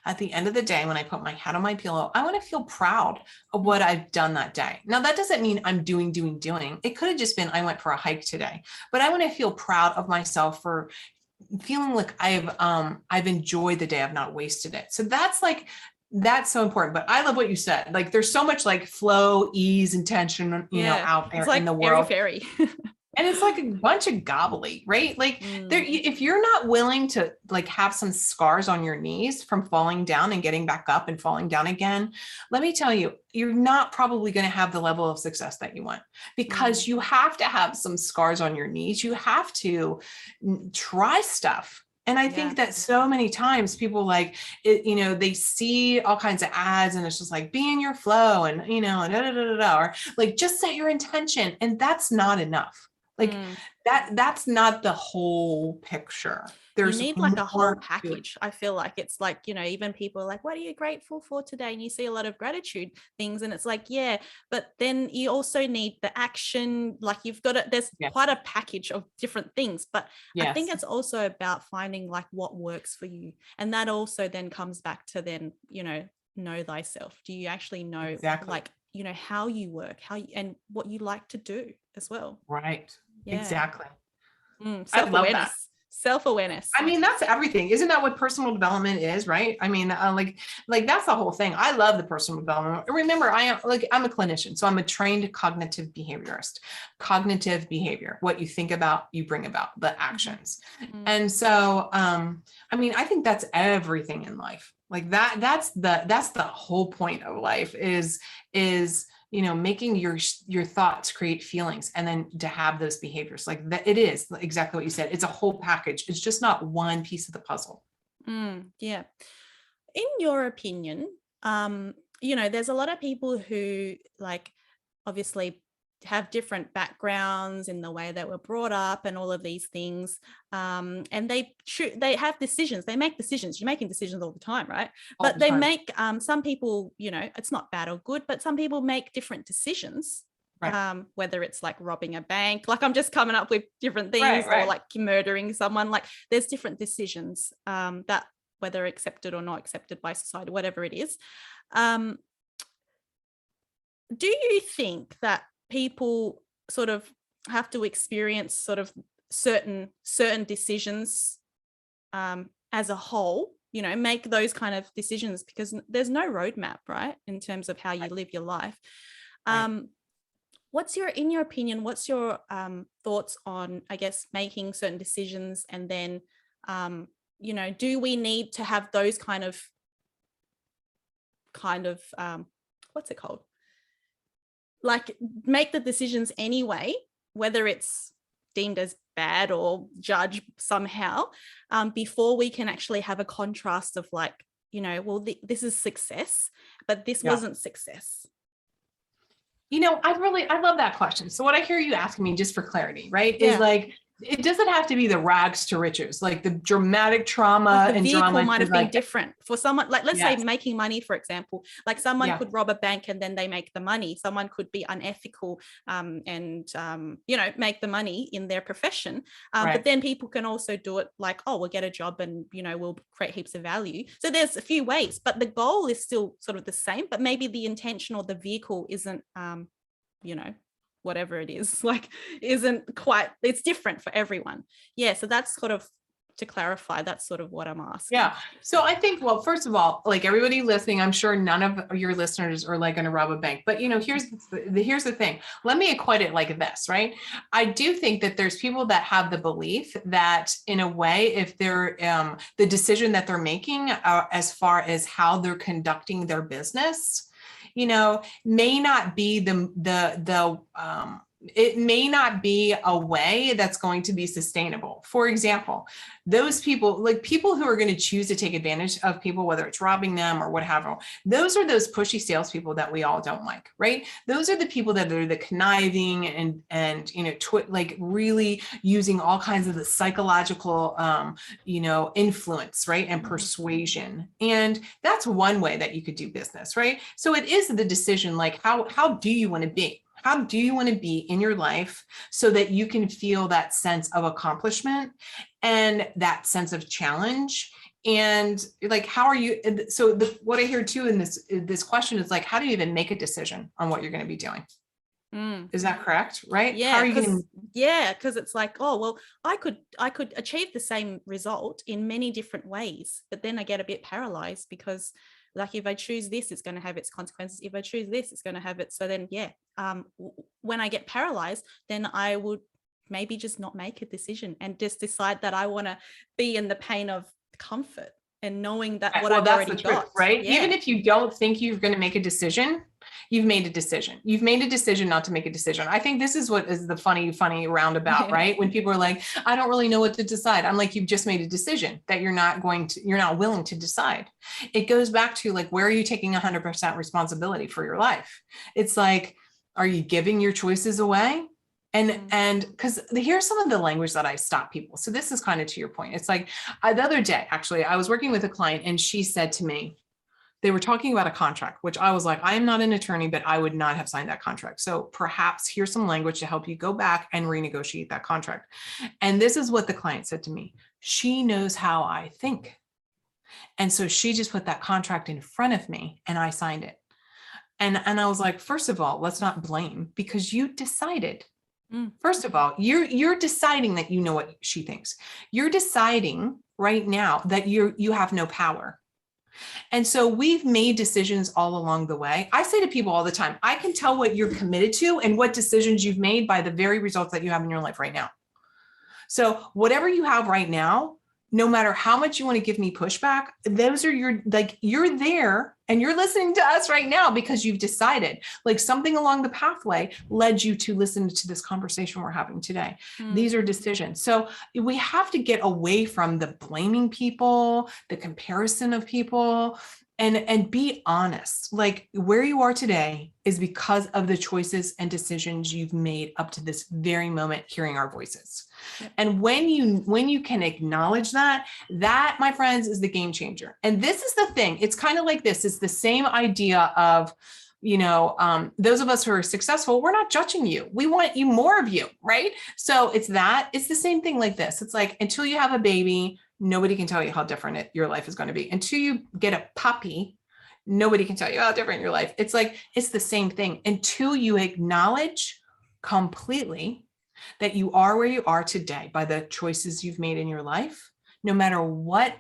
[SPEAKER 2] at the end of the day, when I put my head on my pillow, I want to feel proud of what I've done that day. Now, that doesn't mean I'm doing. It could have just been, I went for a hike today, but I want to feel proud of myself for feeling like I've enjoyed the day. I've not wasted it. So that's so important. But I love what you said. Like, there's so much like flow, ease, and tension, out there in the world.
[SPEAKER 1] Fairy.
[SPEAKER 2] And it's like a bunch of gobbly, right? Like if you're not willing to like have some scars on your knees from falling down and getting back up and falling down again, let me tell you, you're not probably going to have the level of success that you want, because you have to have some scars on your knees. You have to try stuff. And I think that so many times people they see all kinds of ads and it's just like, be in your flow and, or like, just set your intention. And that's not enough. Like that's not the whole picture. There's
[SPEAKER 1] you need like a whole package. I feel like it's like, even people are like, what are you grateful for today? And you see a lot of gratitude things and it's like, yeah, but then you also need the action. Like you've got there's quite a package of different things, but I think it's also about finding like what works for you. And that also then comes back to then, know thyself. Do you actually know like, how you work, and what you like to do as well?
[SPEAKER 2] Right. Yeah. Exactly.
[SPEAKER 1] Self-awareness. Self-awareness.
[SPEAKER 2] I mean, that's everything. Isn't that what personal development is, right? I mean, like that's the whole thing. I love the personal development. Remember, I'm a clinician, so I'm a trained cognitive behaviorist. Cognitive behavior, what you think about, you bring about the actions. And so, I mean, I think that's everything in life. Like that's the whole point of life is making your thoughts create feelings, and then to have those behaviors. Like that, it is exactly what you said. It's a whole package. It's just not one piece of the puzzle.
[SPEAKER 1] Yeah. In your opinion, there's a lot of people who like obviously have different backgrounds in the way that we're brought up and all of these things. And they have decisions. They make decisions. You're making decisions all the time, right? But they make, some people, it's not bad or good, but some people make different decisions. Right. Whether it's like robbing a bank, like I'm just coming up with different things, or like murdering someone, like there's different decisions that whether accepted or not accepted by society, whatever it is. Do you think that people sort of have to experience sort of certain decisions as a whole, make those kind of decisions, because there's no roadmap, right, in terms of how you live your life. In your opinion, what's your thoughts on, I guess, making certain decisions, and then, do we need to have those kind of what's it called? Like make the decisions anyway, whether it's deemed as bad or judged somehow, before we can actually have a contrast of like, this is success, but this wasn't success.
[SPEAKER 2] I love that question. So what I hear you asking me, just for clarity, right, is like, it doesn't have to be the rags to riches, like the dramatic trauma
[SPEAKER 1] like the
[SPEAKER 2] and
[SPEAKER 1] vehicle
[SPEAKER 2] drama
[SPEAKER 1] might
[SPEAKER 2] to
[SPEAKER 1] have been
[SPEAKER 2] like,
[SPEAKER 1] different for someone. Like, let's say making money, for example, like someone
[SPEAKER 2] yeah,
[SPEAKER 1] could rob a bank and then they make the money. Someone could be unethical and make the money in their profession. But
[SPEAKER 2] right.
[SPEAKER 1] then people can also do it like, oh, we'll get a job and, we'll create heaps of value. So there's a few ways, but the goal is still sort of the same, but maybe the intention or the vehicle isn't, whatever it is, like, isn't quite, it's different for everyone. Yeah. So that's sort of, to clarify, that's sort of what I'm asking.
[SPEAKER 2] Yeah. So I think, well, first of all, like everybody listening, I'm sure none of your listeners are like going to rob a bank, but here's the thing. Let me equate it like this, right? I do think that there's people that have the belief that in a way, if they're the decision that they're making as far as how they're conducting their business, may not be it may not be a way that's going to be sustainable. For example, those people, like people who are going to choose to take advantage of people, whether it's robbing them or what have you, those are those pushy salespeople that we all don't like, right? Those are the people that are the conniving and like really using all kinds of the psychological, influence, right? And persuasion. And that's one way that you could do business, right? So it is the decision, like how do you want to be? How do you want to be in your life so that you can feel that sense of accomplishment and that sense of challenge? And like, how are you? So what I hear too in this question is like, how do you even make a decision on what you're going to be doing? Is that correct? Right?
[SPEAKER 1] Yeah,
[SPEAKER 2] how are you going
[SPEAKER 1] to? Because it's like, oh, well, I could achieve the same result in many different ways, but then I get a bit paralyzed because, like, if I choose this, it's going to have its consequences. If I choose this, it's going to have it. So then, when I get paralyzed, then I would maybe just not make a decision and just decide that I want to be in the pain of comfort and knowing that what I've already got.
[SPEAKER 2] Right?
[SPEAKER 1] Yeah.
[SPEAKER 2] Even if you don't think you're going to make a decision, you've made a decision. You've made a decision not to make a decision. I think this is what is the funny roundabout, right? When people are like, I don't really know what to decide. I'm like, you've just made a decision that you're not willing to decide. It goes back to like, where are you taking 100% responsibility for your life? It's like, are you giving your choices away? And because here's some of the language that I stop people. So this is kind of to your point. It's like the other day, actually, I was working with a client and she said to me, they were talking about a contract, which I was like, I am not an attorney, but I would not have signed that contract. So perhaps here's some language to help you go back and renegotiate that contract. And this is what the client said to me. She knows how I think. And so she just put that contract in front of me and I signed it. And I was like, first of all, let's not blame because you decided. First of all, you're deciding that you know what she thinks. You're deciding right now that you have no power. And so we've made decisions all along the way. I say to people all the time, I can tell what you're committed to and what decisions you've made by the very results that you have in your life right now. So whatever you have right now, no matter how much you want to give me pushback, those are you're there and you're listening to us right now because you've decided, like something along the pathway led you to listen to this conversation we're having today. These are decisions. So we have to get away from the blaming people, the comparison of people, and be honest. Like where you are today is because of the choices and decisions you've made up to this very moment, hearing our voices. And when you can acknowledge that, my friends, is the game changer. And this is the thing. It's kind of like this. It's the same idea of, those of us who are successful, we're not judging you. We want you more of you, right? So it's the same thing like this. It's like, until you have a baby, nobody can tell you how different your life is going to be. Until you get a puppy, nobody can tell you how different your life. It's like, it's the same thing. Until you acknowledge completely that you are where you are today by the choices you've made in your life, no matter what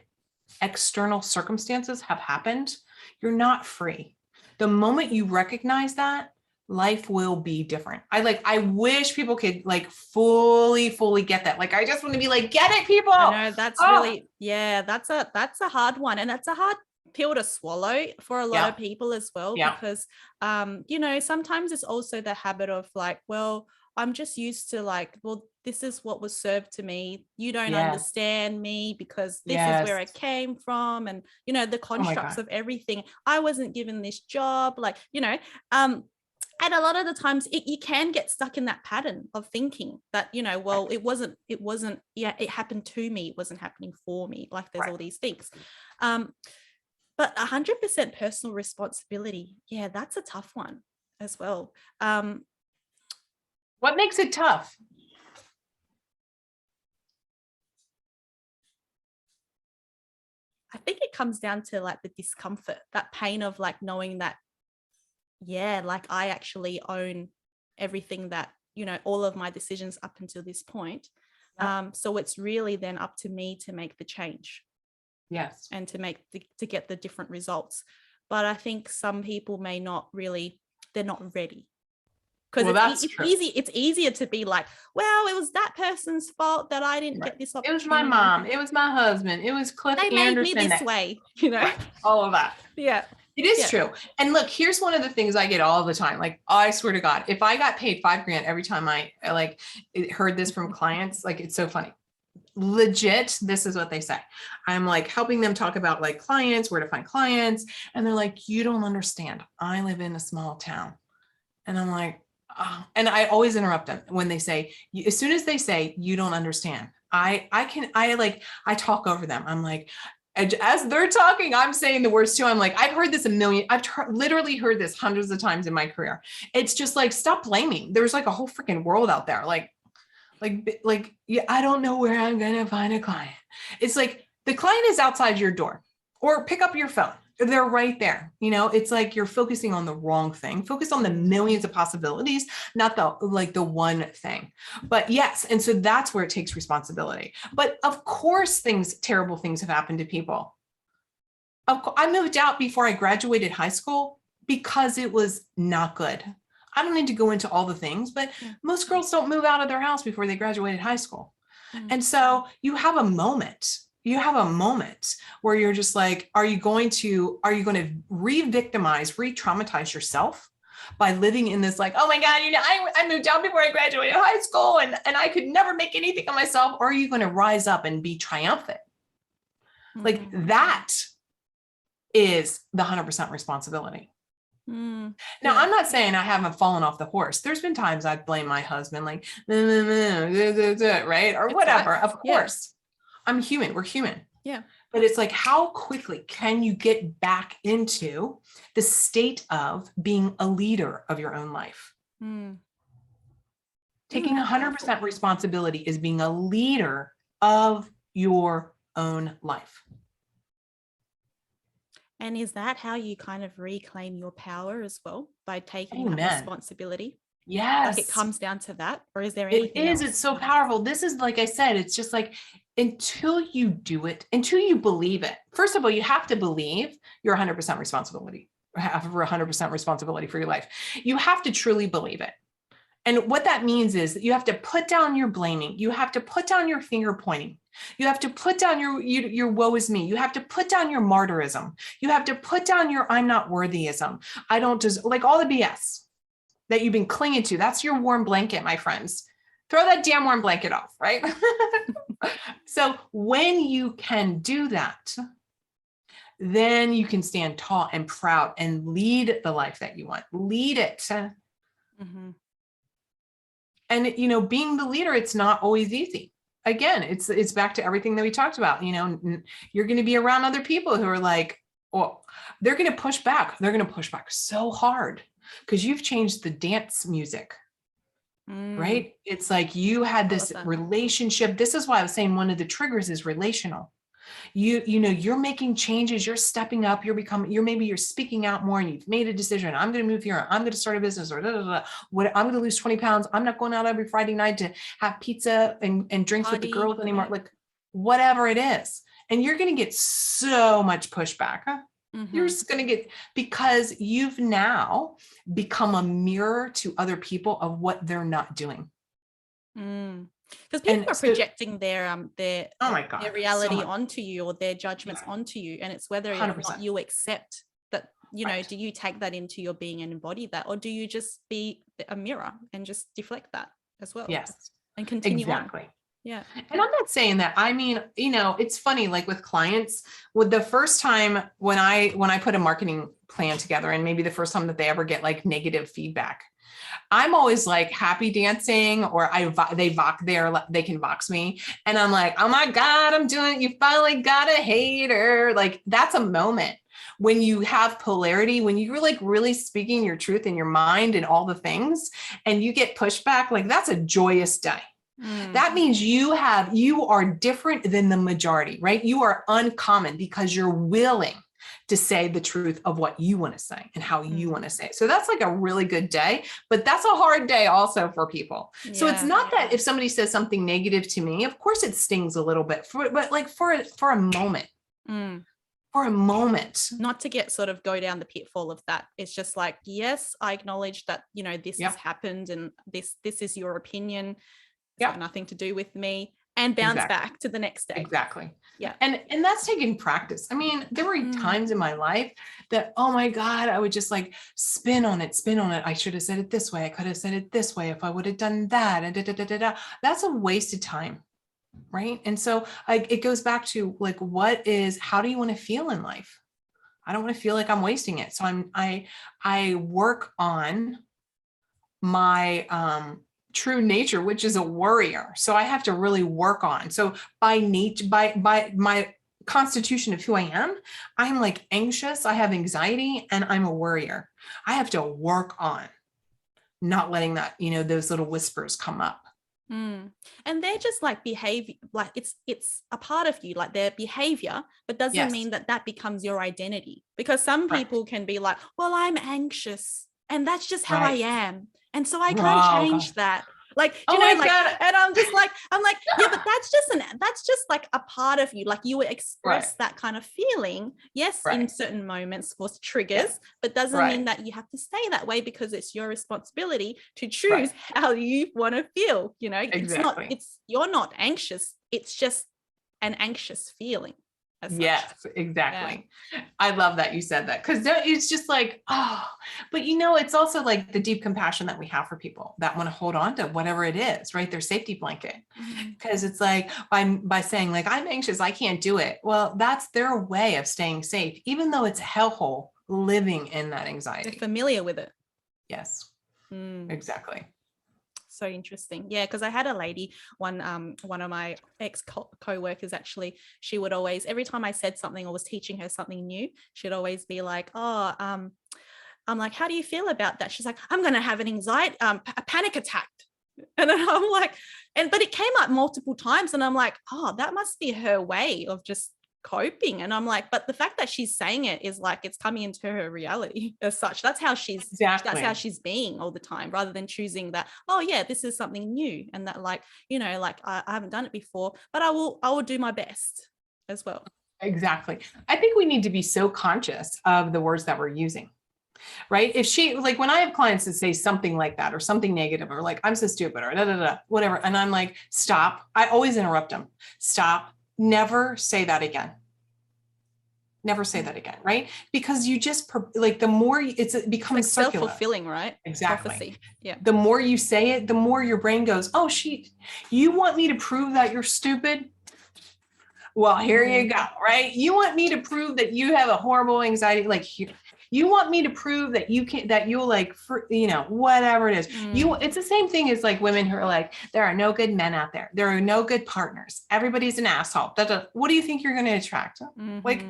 [SPEAKER 2] external circumstances have happened, you're not free. The moment you recognize that, life will be different. I wish people could like fully get that. Like, I just want to be like, get it, people.
[SPEAKER 1] I know that's really, that's a hard one. And that's a hard pill to swallow for a lot of people as well, because, sometimes it's also the habit of like, well, I'm just used to like, well, this is what was served to me. You don't understand me because this is where I came from. And, the constructs of everything. I wasn't given this job, like, And a lot of the times you can get stuck in that pattern of thinking that, you know, well, it wasn't, yeah, it happened to me. It wasn't happening for me. Like there's all these things. But 100% personal responsibility. Yeah, that's a tough one as well.
[SPEAKER 2] What makes it tough?
[SPEAKER 1] I think it comes down to like the discomfort, that pain of like knowing that, yeah, like I actually own everything that, you know, all of my decisions up until this point. So it's really then up to me to make the change.
[SPEAKER 2] Yes.
[SPEAKER 1] And to get the different results. But I think some people may not really, they're not ready. Because it's easier to be like, well, it was that person's fault that I didn't get this opportunity.
[SPEAKER 2] It was my mom. It was my husband. It was Cliff
[SPEAKER 1] Anderson. They made me this way, you know?
[SPEAKER 2] All of that.
[SPEAKER 1] Yeah.
[SPEAKER 2] It is true. And look, here's one of the things I get all the time. Like, I swear to God, if I got paid $5,000 every time I like heard this from clients, like, it's so funny. Legit, this is what they say. I'm like helping them talk about like clients, where to find clients. And they're like, you don't understand. I live in a small town. And I'm like, oh. And I always interrupt them when they say, as soon as they say, you don't understand, I talk over them. I'm like, as they're talking, I'm saying the words too. I'm like, I've heard this literally heard this hundreds of times in my career. It's just like, stop blaming. There's like a whole freaking world out there. Like, yeah, I don't know where I'm going to find a client. It's like the client is outside your door, or pick up your phone. They're right there. You know, it's like you're focusing on the wrong thing. Focus on the millions of possibilities, not the one thing. But yes. And so that's where it takes responsibility. But of course, terrible things have happened to people. I moved out before I graduated high school because it was not good. I don't need to go into all the things, but most girls don't move out of their house before they graduated high school. And so you have a moment where you're just like, are you going to re-victimize, re-traumatize yourself by living in this like, oh my God, you know, I moved out before I graduated high school and I could never make anything of myself? Or are you going to rise up and be triumphant? Like that is the 100% responsibility. Now, I'm not saying I haven't fallen off the horse. There's been times I'd blame my husband, like, right? Or whatever. Of course. I'm human. We're human.
[SPEAKER 1] Yeah.
[SPEAKER 2] But it's like, how quickly can you get back into the state of being a leader of your own life? Taking 100% responsibility is being a leader of your own life.
[SPEAKER 1] And is that how you kind of reclaim your power as well, by taking that responsibility?
[SPEAKER 2] Yes.
[SPEAKER 1] Like it comes down to that, or is there anything else?
[SPEAKER 2] It's so powerful. This is, like I said, it's just like, until you do it, until you believe it. First of all, you have to believe you're 100% responsibility, have 100% responsibility for your life. You have to truly believe it. And what that means is that you have to put down your blaming. You have to put down your finger pointing. You have to put down your woe is me. You have to put down your martyrism. You have to put down your I'm not worthyism. I don't just like all the BS that you've been clinging to. That's your warm blanket, my friends. Throw that damn warm blanket off, right? So when you can do that, then you can stand tall and proud and lead the life that you want. Lead it. And, you know, being the leader, it's not always easy. Again, it's back to everything that we talked about. You know, you're going to be around other people who are like, well, they're going to push back. They're going to push back so hard because you've changed the dance music, right? It's like you had this relationship. This is why I was saying one of the triggers is relational. You know, you're making changes, you're stepping up, maybe you're speaking out more and you've made a decision. I'm going to move here. I'm going to start a business or what, I'm going to lose 20 pounds. I'm not going out every Friday night to have pizza and drinks with the girls anymore. Like whatever it is. And you're going to get so much pushback. You're just going to get, because you've now become a mirror to other people of what they're not doing.
[SPEAKER 1] Because people are projecting their
[SPEAKER 2] oh my God,
[SPEAKER 1] reality onto you, or their judgments onto you, and it's whether or not you accept that. You know, do you take that into your being and embody that, or do you just be a mirror and just deflect that as well?
[SPEAKER 2] Yes,
[SPEAKER 1] and continue
[SPEAKER 2] exactly.
[SPEAKER 1] on? Yeah.
[SPEAKER 2] And I'm not saying that. I mean, it's funny, like with clients, with the first time when I put a marketing plan together, and maybe the first time that they ever get like negative feedback, I'm always like happy dancing, or they can vox me. And I'm like, oh my God, I'm doing it. You finally got a hater. Like that's a moment when you have polarity, when you're like really speaking your truth in your mind and all the things, and you get pushback, like that's a joyous day. That means you are different than the majority, right? You are uncommon because you're willing to say the truth of what you want to say and how you want to say it. So that's like a really good day, but that's a hard day also for people. Yeah. So it's not that if somebody says something negative to me, of course it stings a little bit, but like for a moment. For a moment.
[SPEAKER 1] Not to get sort of go down the pitfall of that. It's just like, yes, I acknowledge that, this has happened, and this is your opinion. It's got nothing to do with me, and bounce back to the next day.
[SPEAKER 2] Exactly.
[SPEAKER 1] Yeah.
[SPEAKER 2] And that's taking practice. I mean, there were times in my life that, oh my God, I would just like spin on it. I should have said it this way. I could have said it this way if I would have done that. And That's a waste of time. Right. And so it goes back to like, how do you want to feel in life? I don't want to feel like I'm wasting it. So I work on my, true nature, which is a worrier. So I have to really work on. So by nature, by my constitution of who I am, I'm like anxious, I have anxiety, and I'm a worrier. I have to work on not letting that, those little whispers come up.
[SPEAKER 1] And they're just like behavior, like it's a part of you, like their behavior, but doesn't mean that becomes your identity, because some people can be like, well, I'm anxious and that's just how I am. And so I can't change that. Like, and I'm like, yeah, but that's just like a part of you. Like you would express that kind of feeling. Yes. In certain moments for triggers, but doesn't mean that you have to stay that way, because it's your responsibility to choose how you want to feel. You're not anxious. It's just an anxious feeling.
[SPEAKER 2] Yes, exactly. Yeah. I love that you said that, because it's just like, but it's also like the deep compassion that we have for people that want to hold on to whatever it is, right? Their safety blanket. Because it's like by saying like, I'm anxious, I can't do it. Well, that's their way of staying safe, even though it's a hellhole living in that anxiety.
[SPEAKER 1] They're familiar with it.
[SPEAKER 2] Yes, exactly.
[SPEAKER 1] So interesting. Yeah, because I had a lady, one of my ex co-workers, actually, she would always, every time I said something or was teaching her something new, she'd always be like, I'm like, how do you feel about that? She's like, I'm going to have an anxiety, a panic attack. And I'm like, but it came up multiple times, and I'm like, that must be her way of just coping. And I'm like, but the fact that she's saying it is like it's coming into her reality as such. That's how she's being all the time, rather than choosing that, this is something new, and that like, I haven't done it before, but I will do my best as well.
[SPEAKER 2] Exactly. I think we need to be so conscious of the words that we're using. Right. If she, like, when I have clients that say something like that, or something negative, or like, I'm so stupid, or whatever. And I'm like, stop. I always interrupt them. Stop. Never say that again. Never say that again. Right. Because you just like, the more it becomes
[SPEAKER 1] like self-fulfilling, right?
[SPEAKER 2] Exactly.
[SPEAKER 1] Prophecy. Yeah.
[SPEAKER 2] The more you say it, the more your brain goes, oh, you want me to prove that you're stupid? Well, here you go. Right. You want me to prove that you have a horrible anxiety? Like, you want me to prove that you'll like, whatever it is. It's the same thing as like women who are like, there are no good men out there. There are no good partners. Everybody's an asshole. What do you think you're going to attract? Like,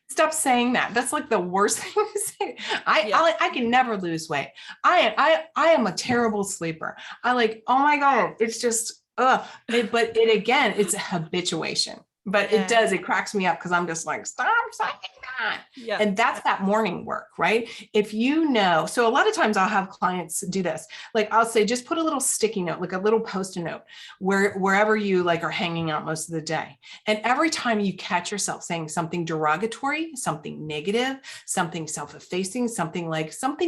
[SPEAKER 2] stop saying that. That's like the worst thing to say. I can never lose weight. I am a terrible sleeper. I like, oh my God, it's just, but again, it's a habituation. But it cracks me up, because I'm just like, stop saying that. Yeah. And that's that morning work, right? If so a lot of times I'll have clients do this. Like, I'll say, just put a little sticky note, like a little Post-it note, wherever you like are hanging out most of the day. And every time you catch yourself saying something derogatory, something negative, something self-effacing, something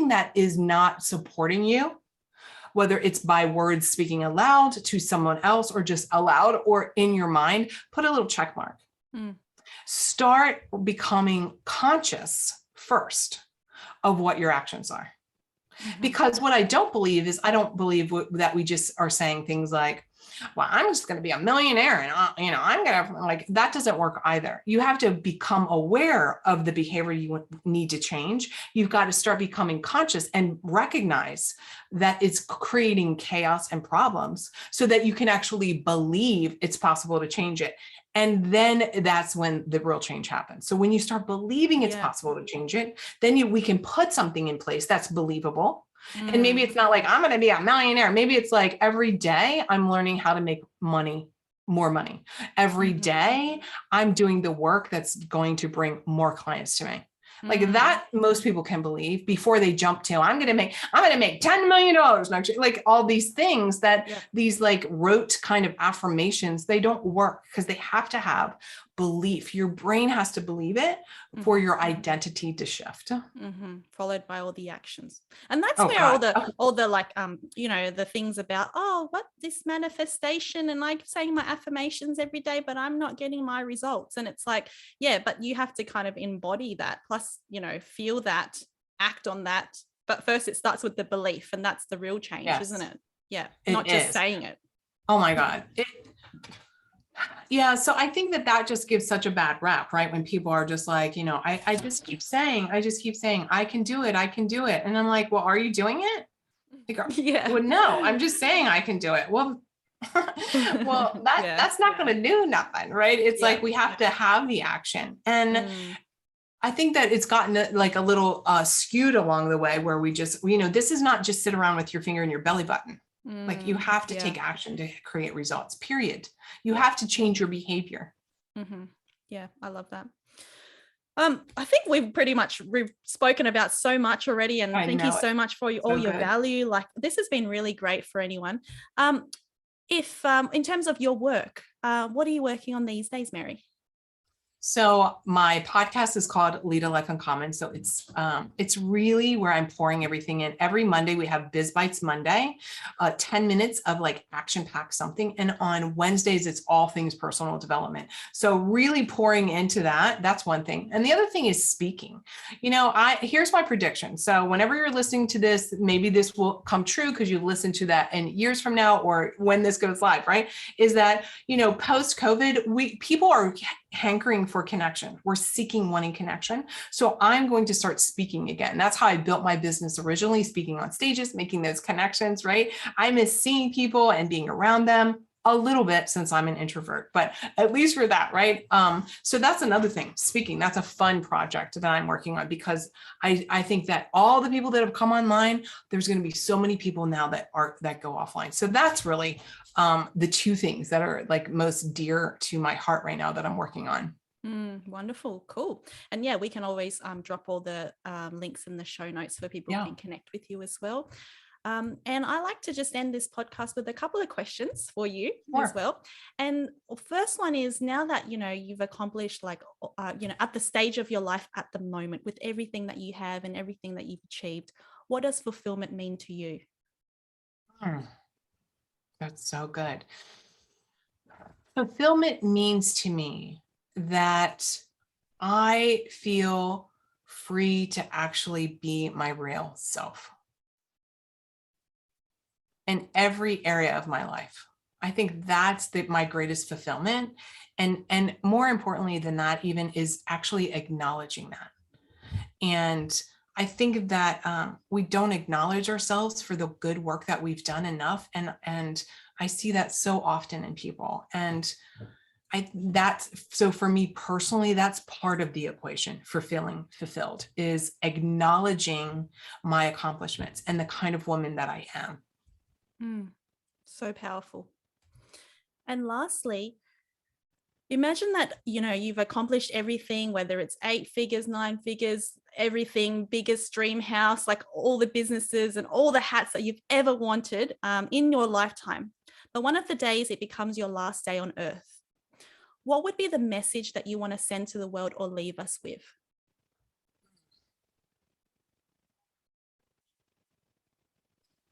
[SPEAKER 2] that is not supporting you, whether it's by words speaking aloud to someone else, or just aloud or in your mind, put a little check mark. Start becoming conscious first of what your actions are. Because what I don't believe that we just are saying things like, well, I'm just going to be a millionaire and I'm going to, like, that doesn't work either. You have to become aware of the behavior you need to change. You've got to start becoming conscious and recognize that it's creating chaos and problems so that you can actually believe it's possible to change it. And then that's when the real change happens. So when you start believing it's possible to change it, then we can put something in place that's believable. And maybe it's not like, I'm going to be a millionaire. Maybe it's like, every day I'm learning how to make money, more money. Every day I'm doing the work that's going to bring more clients to me. Like that, most people can believe before they jump to, I'm going to make $10 million next year. Like all these things that these like rote kind of affirmations, they don't work because they have to have belief. Your brain has to believe it for your identity to shift.
[SPEAKER 1] Followed by all the actions. And that's where all the like, the things about, what this manifestation and like saying my affirmations every day, but I'm not getting my results. And it's like, but you have to kind of embody that, plus, feel that, act on that. But first it starts with the belief, and that's the real change, isn't it? Yeah. Not just saying it.
[SPEAKER 2] Oh my God. Yeah. So I think that just gives such a bad rap, right? When people are just like, I just keep saying, I can do it. I can do it. And I'm like, well, are you doing it? Like, well, no, I'm just saying I can do it. Well, that's not going to do nothing, right? It's like, we have to have the action. And I think that it's gotten like a little skewed along the way where we just, this is not just sit around with your finger in your belly button. Like you have to take action to create results, period. You have to change your behavior.
[SPEAKER 1] Yeah, I love that. I think we've spoken about so much already, and thank you so much for all your value. Like this has been really great for anyone. If in terms of your work, what are you working on these days, Mary?
[SPEAKER 2] So my podcast is called Lead a Life Uncommon. So it's really where I'm pouring everything in. Every Monday we have Biz Bites Monday, 10 minutes of like action-packed something. And on Wednesdays, it's all things personal development. So really pouring into that, that's one thing. And the other thing is speaking. Here's my prediction. So whenever you're listening to this, maybe this will come true because you've listened to that in years from now, or when this goes live, right? Is that, post-COVID, people are hankering for connection. We're wanting connection. So I'm going to start speaking again. That's how I built my business originally, speaking on stages, making those connections, right? I miss seeing people and being around them a little bit since I'm an introvert, but at least for that, right? So that's another thing, speaking. That's a fun project that I'm working on because I think that all the people that have come online, there's going to be so many people now that go offline. So that's really the two things that are like most dear to my heart right now that I'm working on.
[SPEAKER 1] Wonderful. Cool. And we can always drop all the links in the show notes so people can connect with you as well. And I like to just end this podcast with a couple of questions for you as well. And first one is, now that, you've accomplished at the stage of your life at the moment with everything that you have and everything that you've achieved, what does fulfillment mean to you?
[SPEAKER 2] That's so good. Fulfillment means to me that I feel free to actually be my real self in every area of my life. I think that's my greatest fulfillment. And more importantly than that even is actually acknowledging that. And I think that we don't acknowledge ourselves for the good work that we've done enough. And I see that so often in people. And so for me personally, that's part of the equation for feeling fulfilled, is acknowledging my accomplishments and the kind of woman that I am.
[SPEAKER 1] So powerful. And lastly, imagine that, you've accomplished everything, whether it's 8 figures, 9 figures, everything, biggest dream house, like all the businesses and all the hats that you've ever wanted in your lifetime. But one of the days it becomes your last day on earth. What would be the message that you want to send to the world or leave us with?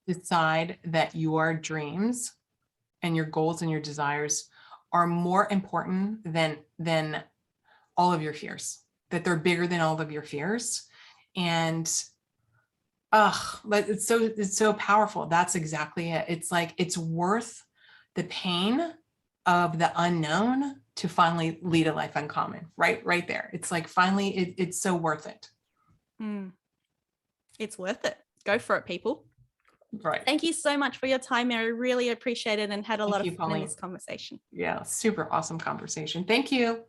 [SPEAKER 2] Decide that your dreams and your goals and your desires are more important than all of your fears, that they're bigger than all of your fears. And it's so powerful. That's exactly it. It's like, it's worth the pain of the unknown to finally lead a life uncommon, right there. It's like, finally, it's so worth it.
[SPEAKER 1] It's worth it. Go for it, people.
[SPEAKER 2] Right.
[SPEAKER 1] Thank you so much for your time, Mary. Really appreciate it and had a lot of fun in this conversation.
[SPEAKER 2] Yeah, super awesome conversation. Thank you.